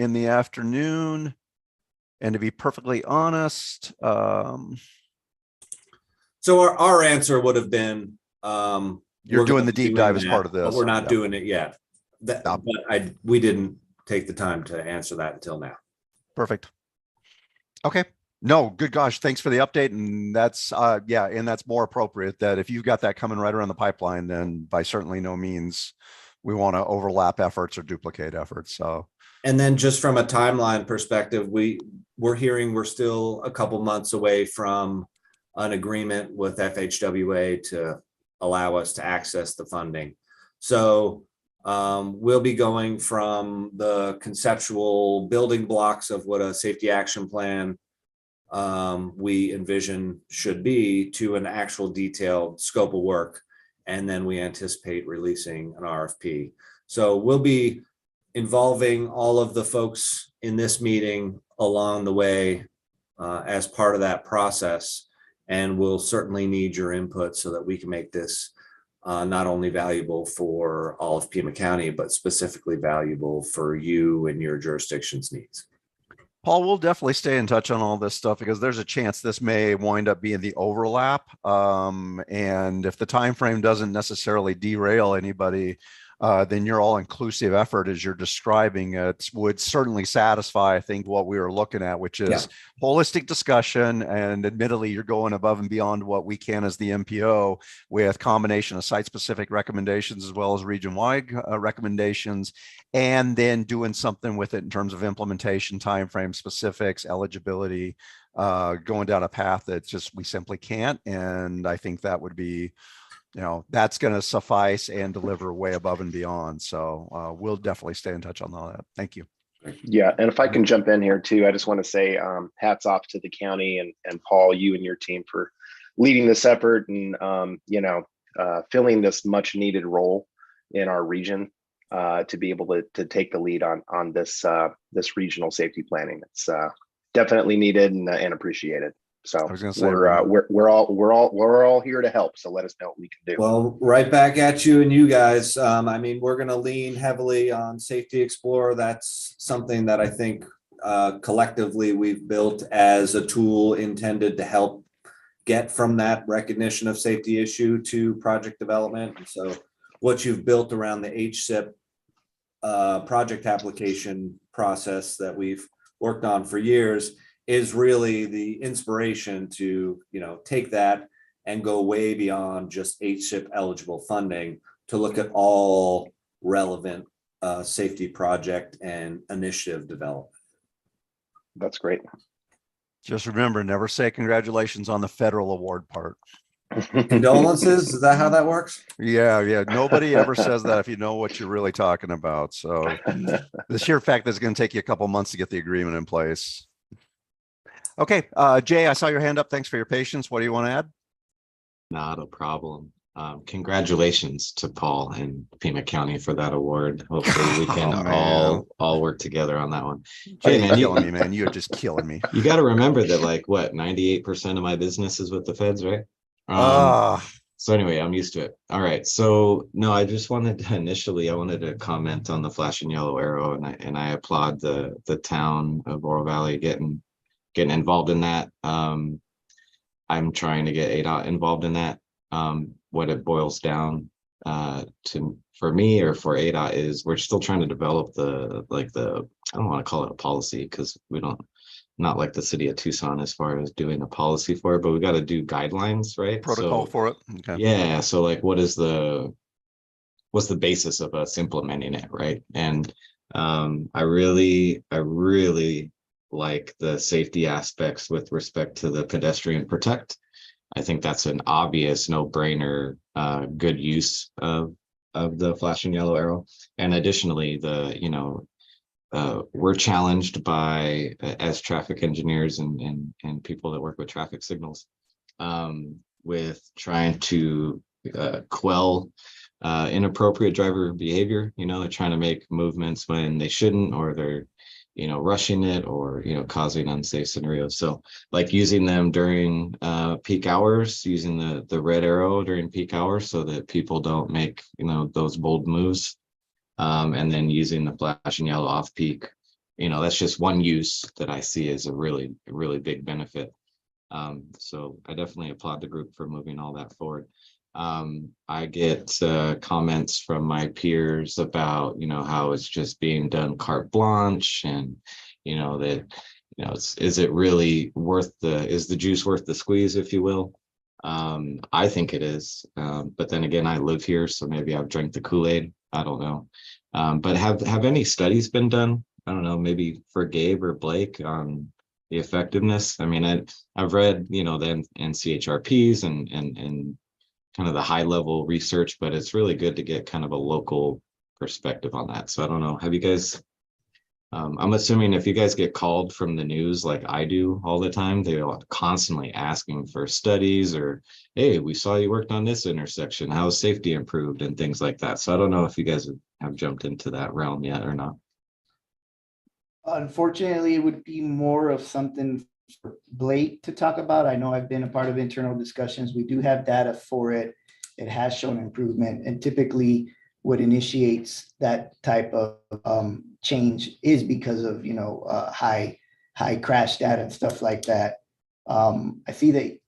In the afternoon. And to be perfectly honest, so our answer would have been, you're doing the deep dive as part of this, but we're not yeah. doing it yet. But we didn't take the time to answer that until now. Perfect. Okay. No, good gosh, thanks for the update. And that's yeah, and that's more appropriate that if you've got that coming right around the pipeline, then by certainly no means we want to overlap efforts or duplicate efforts. So, and then just from a timeline perspective, we're hearing we're still a couple months away from an agreement with FHWA to allow us to access the funding. So we'll be going from the conceptual building blocks of what a safety action plan we envision should be to an actual detailed scope of work. And then we anticipate releasing an RFP. So we'll be involving all of the folks in this meeting along the way as part of that process. And we'll certainly need your input so that we can make this not only valuable for all of Pima County, but specifically valuable for you and your jurisdiction's needs. Paul, we'll definitely stay in touch on all this stuff because there's a chance this may wind up being the overlap. And if the time frame doesn't necessarily derail anybody, then your all-inclusive effort as you're describing it would certainly satisfy, I think, what we were looking at, which is holistic discussion. And admittedly, you're going above and beyond what we can as the MPO with combination of site-specific recommendations as well as region-wide recommendations, and then doing something with it in terms of implementation, timeframe specifics, eligibility, going down a path that just we simply can't. And I think that would be, you know, that's going to suffice and deliver way above and beyond. So we'll definitely stay in touch on all that. Thank you. Yeah, and if I can jump in here too, I just want to say hats off to the county and Paul, you and your team for leading this effort and filling this much needed role in our region to be able to take the lead on this this regional safety planning. It's definitely needed and appreciated. So I was gonna say, we're all here to help. So let us know what we can do. Well, right back at you and you guys. I mean, we're going to lean heavily on Safety Explorer. That's something that I think collectively we've built as a tool intended to help get from that recognition of safety issue to project development. And so what you've built around the HSIP project application process that we've worked on for years is really the inspiration to, take that and go way beyond just HSIP eligible funding to look at all relevant safety project and initiative development. That's great. just remember, never say congratulations on the federal award part. Condolences, is that how that works? Yeah. Nobody ever says that if you know what you're really talking about. So the sheer fact that it's going to take you a couple months to get the agreement in place. Okay, Jay, I saw your hand up. Thanks for your patience. What do you want to add? Not a problem. Congratulations to Paul and Pima County for that award. Hopefully we can all work together on that one. Jay, man, killing me, man. You're just killing me. You got to remember that, 98% of my business is with the feds, right? So anyway, I'm used to it. All right. So no, I just wanted to I wanted to comment on the flashing yellow arrow, and I applaud the town of Oro Valley getting involved in that. I'm trying to get ADOT involved in that. What it boils down to for me or for ADOT is we're still trying to develop the I don't want to call it a policy because not like the city of Tucson as far as doing a policy for it, but we got to do guidelines, right? Protocol for it. Okay. Yeah. So what's the basis of us implementing it, right? And I really like the safety aspects with respect to the pedestrian protect. I think that's an obvious no-brainer, good use of the flashing yellow arrow. And additionally, we're challenged by, as traffic engineers and people that work with traffic signals, with trying to quell inappropriate driver behavior. They're trying to make movements when they shouldn't, or they're rushing it, or causing unsafe scenarios. So like using them during peak hours, using the red arrow during peak hours so that people don't make those bold moves, and then using the flashing yellow off peak. That's just one use that I see as a really big benefit. So I definitely applaud the group for moving all that forward. I get comments from my peers about how it's just being done carte blanche, and that is it really worth is the juice worth the squeeze, if you will. I think it is, but then again, I live here, so maybe I've drank the Kool-Aid. I don't know. But have any studies been done? I don't know, maybe for Gabe or Blake on the effectiveness. I mean, I've read the NCHRPs and kind of the high level research, but it's really good to get kind of a local perspective on that. So I don't know, have you guys, I'm assuming if you guys get called from the news like I do all the time, they're constantly asking for studies, or, hey, we saw you worked on this intersection, how is safety improved, and things like that. So I don't know if you guys have jumped into that realm yet or not. Unfortunately, it would be more of something for Blake to talk about. I know I've been a part of internal discussions. We do have data for it. It has shown improvement, and typically what initiates that type of change is because of high crash data and stuff like that. I see that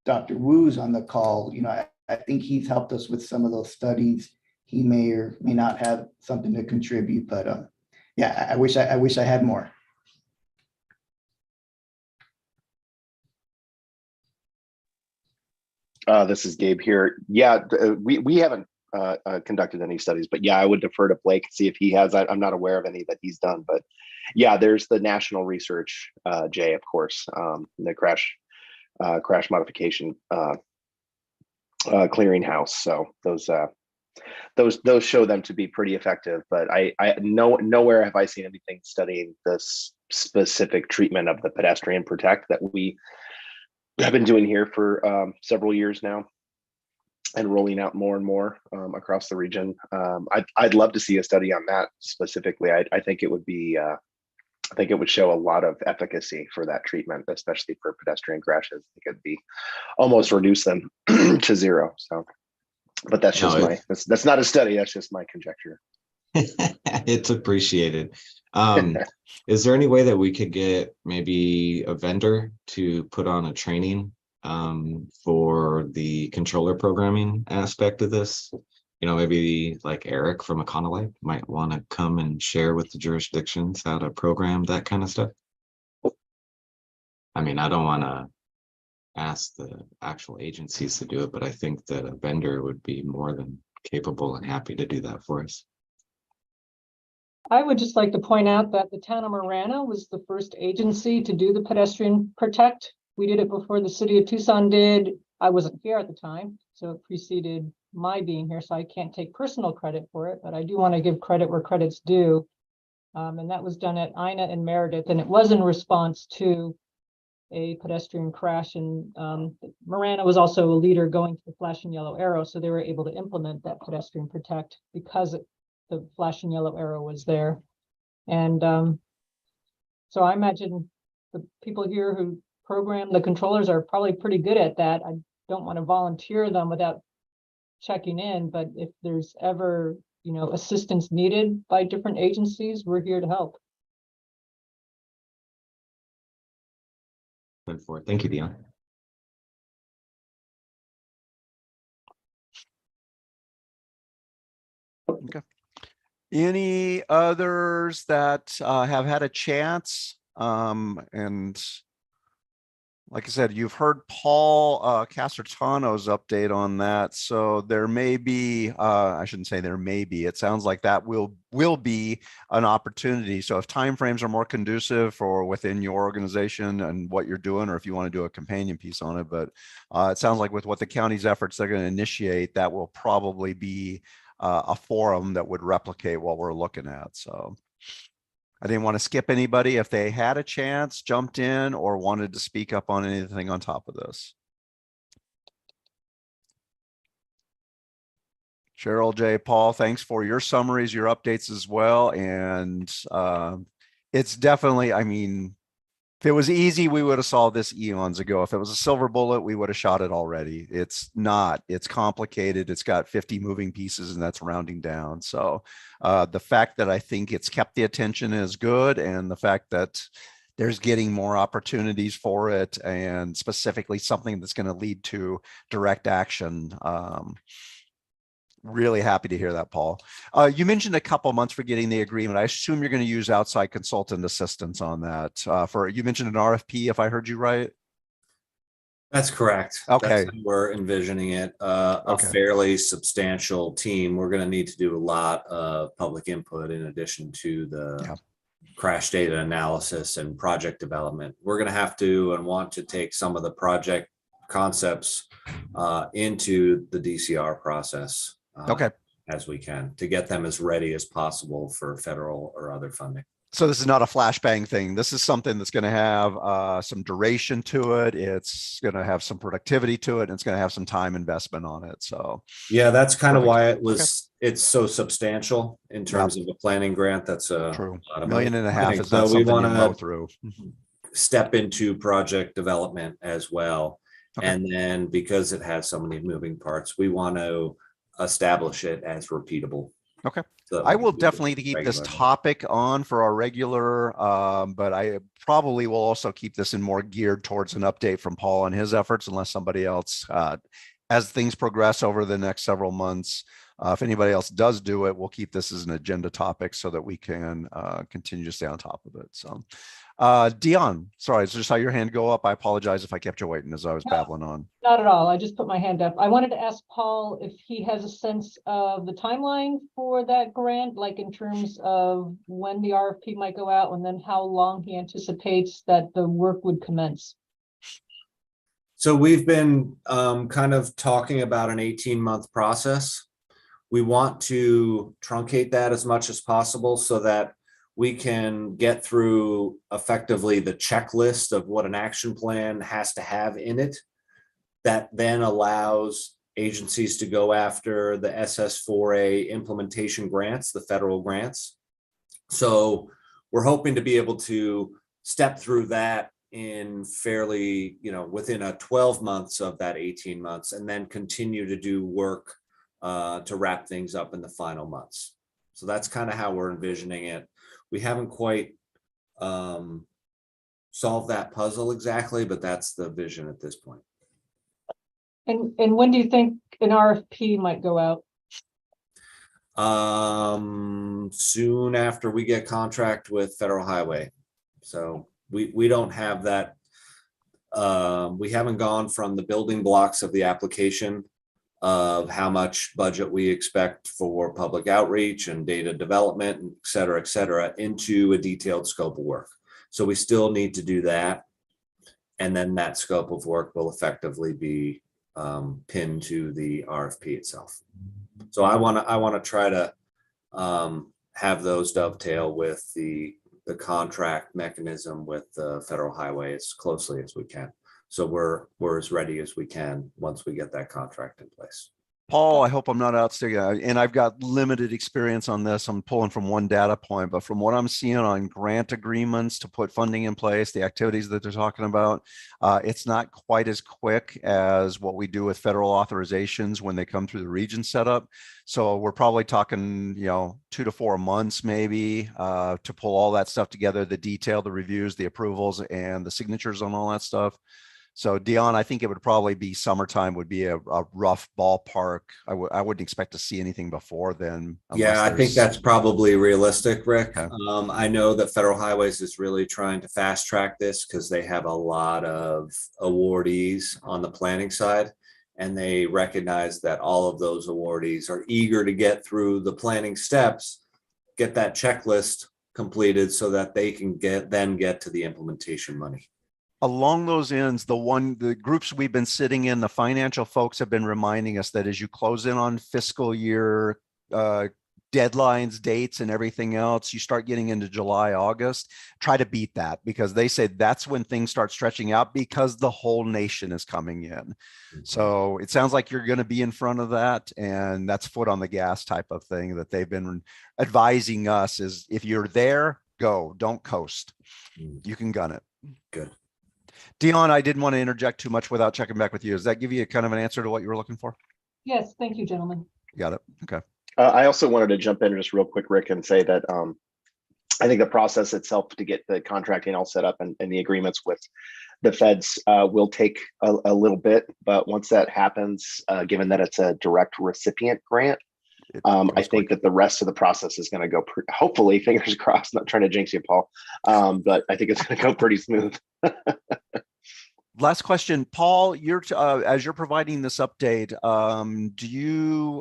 Dr. Wu's on the call. I think he's helped us with some of those studies. He may or may not have something to contribute, but yeah, I wish I had more. This is Gabe here. Yeah, we haven't conducted any studies, but yeah, I would defer to Blake, see if he has. I'm not aware of any that he's done, but yeah, there's the national research, Jay, of course, the crash modification clearinghouse. So those show them to be pretty effective, but nowhere have I seen anything studying this specific treatment of the pedestrian protect that we have been doing here for several years now, and rolling out more and more across the region. I'd love to see a study on that specifically. I think it would be I think it would show a lot of efficacy for that treatment, especially for pedestrian crashes. I think it'd be almost reduce them to zero. So, but that's just that's not a study. That's just my conjecture. It's appreciated. Is there any way that we could get maybe a vendor to put on a training for the controller programming aspect of this? Maybe like Eric from Econoline might want to come and share with the jurisdictions how to program that kind of stuff. I mean, I don't want to ask the actual agencies to do it, but I think that a vendor would be more than capable and happy to do that for us. I would just like to point out that the town of Marana was the first agency to do the pedestrian protect. We did it before the city of Tucson did. I wasn't here at the time, so it preceded my being here, so I can't take personal credit for it, but I do want to give credit where credit's due. And that was done at Ina and Meredith, and it was in response to a pedestrian crash. And Marana was also a leader going to the flashing yellow arrow, so they were able to implement that pedestrian protect because the flashing yellow arrow was there. And so I imagine the people here who program the controllers are probably pretty good at that. I don't want to volunteer them without checking in, but if there's ever assistance needed by different agencies, we're here to help. Thank you, Dion. Okay. Any others that have had a chance and like I said, you've heard Paul Casertano's update on that. So there may be, I shouldn't say there may be, it sounds like that will be an opportunity. So if timeframes are more conducive for within your organization and what you're doing, or if you want to do a companion piece on it, but it sounds like with what the county's efforts they're going to initiate, that will probably be a forum that would replicate what we're looking at. So I didn't want to skip anybody if they had a chance, jumped in, or wanted to speak up on anything on top of this. Cheryl, Jay, Paul, thanks for your summaries, your updates as well. And it's definitely, I mean, if it was easy, we would have solved this eons ago. If it was a silver bullet, we would have shot it already. It's not. It's complicated. It's got 50 moving pieces, and that's rounding down. So the fact that I think it's kept the attention is good, and the fact that there's getting more opportunities for it, and specifically something that's going to lead to direct action. Really happy to hear that, Paul. You mentioned a couple months for getting the agreement. I assume you're going to use outside consultant assistance on that. You mentioned an RFP, if I heard you right. That's correct. Okay. That's how we're envisioning it. A Okay. fairly substantial team. We're going to need to do a lot of public input in addition to the crash data analysis and project development. We're going to have to and want to take some of the project concepts into the DCR process. Okay. As we can to get them as ready as possible for federal or other funding. So this is not a flashbang thing. This is something that's going to have some duration to it. It's going to have some productivity to it, and it's going to have some time investment on it. So yeah, that's kind of perfect. why it was. Okay. It's so substantial in terms of a planning grant. That's a true. Lot of $1.5 million is so not we something want you mow to through. step into project development as well. Okay. And then because it has so many moving parts, we want to establish it as repeatable. Okay. So I will definitely keep this topic on for our regular, but I probably will also keep this in more geared towards an update from Paul on his efforts, unless somebody else, as things progress over the next several months, if anybody else does do it, we'll keep this as an agenda topic so that we can continue to stay on top of it. So Dion, sorry, I just saw your hand go up. I apologize if I kept you waiting as I was babbling on. Not at all. I just put my hand up. I wanted to ask Paul if he has a sense of the timeline for that grant, like in terms of when the RFP might go out and then how long he anticipates that the work would commence. So we've been kind of talking about an 18-month process. We want to truncate that as much as possible so that we can get through effectively the checklist of what an action plan has to have in it. That then allows agencies to go after the SS4A implementation grants, the federal grants. So we're hoping to be able to step through that in fairly, within a 12 months of that 18 months, and then continue to do work to wrap things up in the final months. So that's kind of how we're envisioning it. We haven't quite solved that puzzle exactly, but that's the vision at this point. And when do you think an RFP might go out? Soon after we get contract with Federal Highway. So we don't have that. We haven't gone from the building blocks of the application of how much budget we expect for public outreach and data development, et cetera, into a detailed scope of work. So we still need to do that. And then that scope of work will effectively be pinned to the RFP itself. So I want to try to have those dovetail with the contract mechanism with the Federal Highway as closely as we can. So we're as ready as we can once we get that contract in place. Paul, I hope I'm not outstaying, and I've got limited experience on this. I'm pulling from one data point, but from what I'm seeing on grant agreements to put funding in place, the activities that they're talking about, it's not quite as quick as what we do with federal authorizations when they come through the region setup. So we're probably talking, 2 to 4 months maybe to pull all that stuff together, the detail, the reviews, the approvals, and the signatures on all that stuff. So Dion, I think it would probably be summertime would be a rough ballpark. I wouldn't expect to see anything before then. Yeah, I think there's- that's probably realistic, Rick. Okay. I know that Federal Highways is really trying to fast track this because they have a lot of awardees on the planning side. And they recognize that all of those awardees are eager to get through the planning steps, get that checklist completed so that they can get to the implementation money. Along those ends, the groups we've been sitting in, the financial folks have been reminding us that as you close in on fiscal year deadlines, dates, and everything else, you start getting into July, August, try to beat that, because they said that's when things start stretching out because the whole nation is coming in. So it sounds like you're going to be in front of that, and that's foot on the gas type of thing that they've been advising us is if you're there, go, don't coast. You can gun it. Good. Dion, I didn't want to interject too much without checking back with you. Does that give you a kind of an answer to what you were looking for? Yes, thank you, gentlemen. You got it. Okay. I also wanted to jump in just real quick, Rick, and say that I think the process itself to get the contracting all set up and the agreements with the feds will take a little bit. But once that happens, given that it's a direct recipient grant, I think that the rest of the process is going to go, hopefully, fingers crossed, not trying to jinx you, Paul, but I think it's going to go pretty smooth. Last question, Paul, as you're providing this update,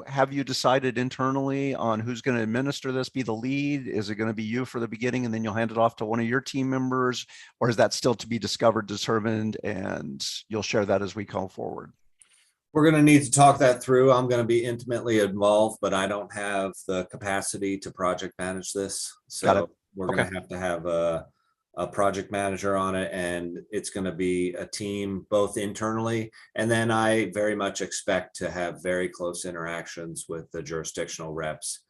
have you decided internally on who's going to administer this, be the lead? Is it going to be you for the beginning and then you'll hand it off to one of your team members, or is that still to be discovered, determined, and you'll share that as we go forward? We're going to need to talk that through. I'm going to be intimately involved, but I don't have the capacity to project manage this. So we're going to have a project manager on it, and it's going to be a team both internally. And then I very much expect to have very close interactions with the jurisdictional reps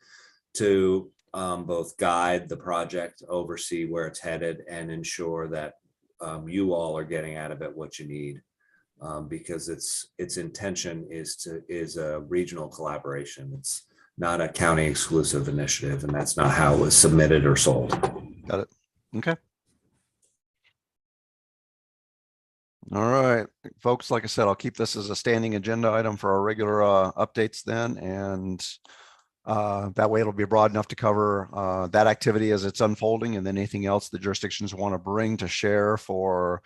to both guide the project, oversee where it's headed, and ensure that you all are getting out of it what you need. Because its intention is a regional collaboration. It's not a county exclusive initiative, and that's not how it was submitted or sold. Got it. Okay. All right, folks, like I said, I'll keep this as a standing agenda item for our regular updates then. And that way it'll be broad enough to cover that activity as it's unfolding, and then anything else the jurisdictions want to bring to share for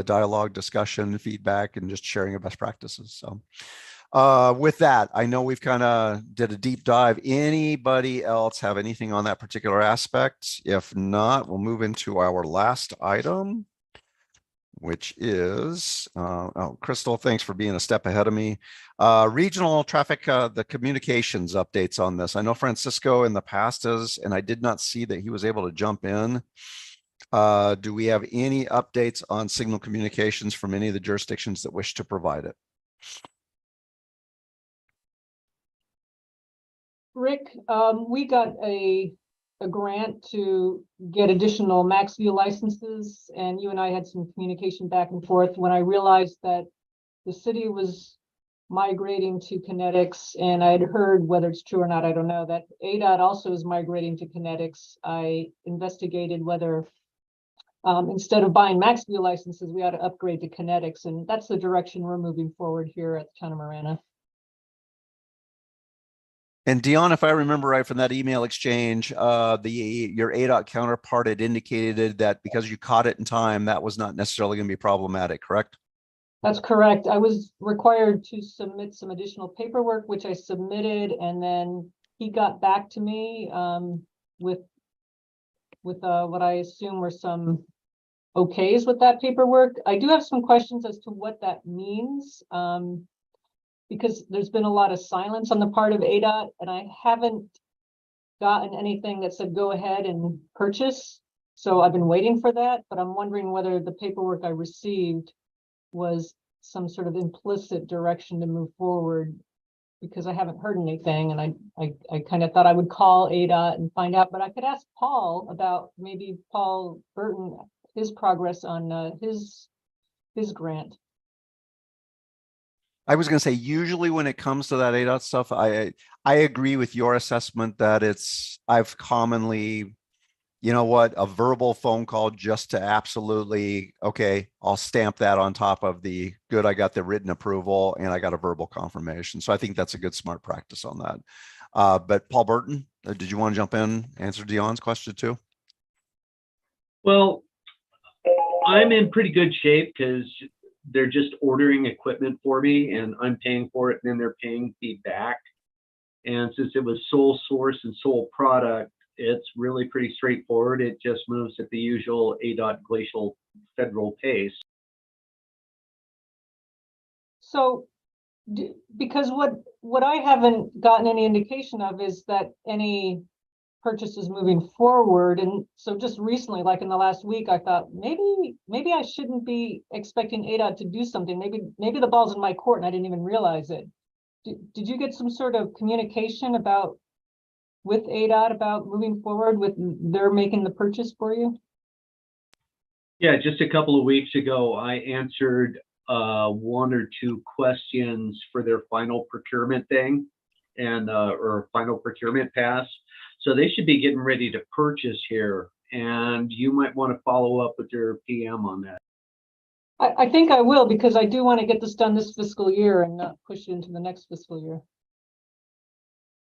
dialogue, discussion, feedback, and just sharing of best practices. So with that, I know we've kind of did a deep dive. Anybody else have anything on that particular aspect? If not, we'll move into our last item, which is, Crystal, thanks for being a step ahead of me. Regional traffic, the communications updates on this. I know Francisco in the past is, and I did not see that he was able to jump in. Do we have any updates on signal communications from any of the jurisdictions that wish to provide it? Rick, we got a grant to get additional MaxView licenses, and you and I had some communication back and forth when I realized that the city was migrating to Kinetics, and I had heard, whether it's true or not, I don't know, that ADOT also is migrating to Kinetics. I investigated whether instead of buying MaxView licenses, we ought to upgrade to Kinetics, and that's the direction we're moving forward here at the town of Marana. And Dion, if I remember right from that email exchange, your ADOT counterpart had indicated that because you caught it in time, that was not necessarily going to be problematic, correct? That's correct. I was required to submit some additional paperwork, which I submitted, and then he got back to me with what I assume were some okays with that paperwork. I do have some questions as to what that means, because there's been a lot of silence on the part of ADOT, and I haven't gotten anything that said go ahead and purchase. So I've been waiting for that, but I'm wondering whether the paperwork I received was some sort of implicit direction to move forward, because I haven't heard anything, and I kind of thought I would call ADOT and find out, but I could ask Paul about, maybe Paul Burton, his progress on his grant. I was going to say, usually when it comes to that ADOT stuff, I agree with your assessment that I've commonly you know what, a verbal phone call just to absolutely, okay, I'll stamp that on top of the good, I got the written approval and I got a verbal confirmation. So I think that's a good smart practice on that. But Paul Burton, did you want to jump in, answer Dion's question too? Well, I'm in pretty good shape because they're just ordering equipment for me and I'm paying for it and then they're paying me back. And since it was sole source and sole product, it's really pretty straightforward. It just moves at the usual ADOT glacial federal pace. So, because what I haven't gotten any indication of is that any purchases moving forward. And so just recently, like in the last week, I thought maybe I shouldn't be expecting ADOT to do something. Maybe the ball's in my court and I didn't even realize it. Did you get some sort of communication with ADOT about moving forward with their making the purchase for you? Yeah, just a couple of weeks ago, I answered one or two questions for their final procurement thing and or final procurement pass. So they should be getting ready to purchase here, and you might want to follow up with your PM on that. I think I will, because I do want to get this done this fiscal year and not push it into the next fiscal year.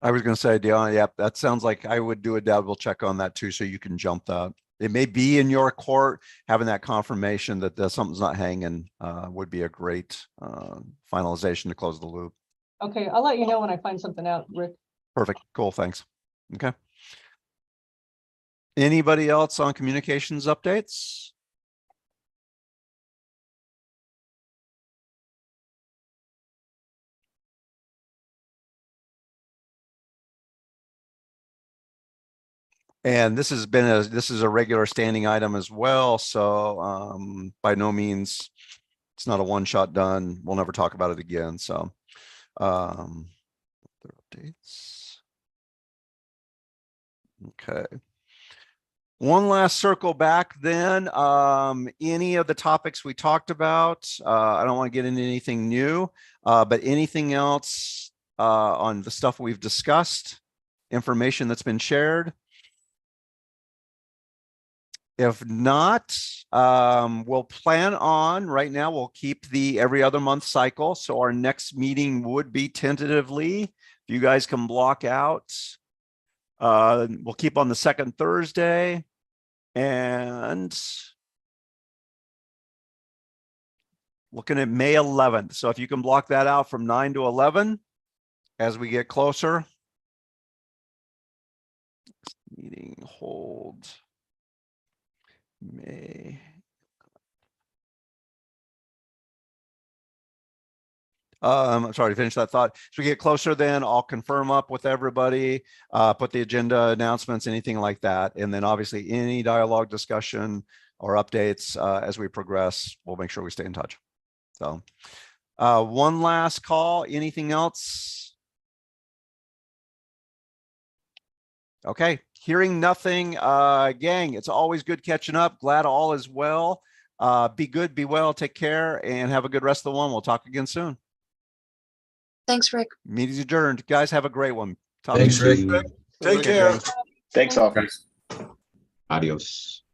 I was going to say, Dion, yep, that sounds like I would do a double check on that too, so you can jump that. It may be in your court, having that confirmation that something's not hanging would be a great finalization to close the loop. Okay, I'll let you know when I find something out, Rick. Perfect. Cool. Thanks. Okay. Anybody else on communications updates? And this is a regular standing item as well. So by no means, it's not a one-shot done. We'll never talk about it again. So updates. Okay. One last circle back then. Any of the topics we talked about, I don't want to get into anything new, but anything else on the stuff we've discussed, information that's been shared? If not, we'll plan on, right now, we'll keep the every other month cycle. So our next meeting would be tentatively, if you guys can block out, we'll keep on the second Thursday. And looking at May 11th. So if you can block that out from 9 to 11 as we get closer. Meeting hold May. I'm sorry to finish that thought. As we get closer, then I'll confirm up with everybody, put the agenda announcements, anything like that. And then obviously any dialogue, discussion, or updates as we progress, we'll make sure we stay in touch. So one last call. Anything else? Okay, hearing nothing. Gang, it's always good catching up. Glad all is well. Be good, be well, take care, and have a good rest of the one. We'll talk again soon. Thanks, Rick. Meeting's adjourned. Guys, have a great one. Talk Thanks, to you Rick. soon. Take care. Thanks all. Adios.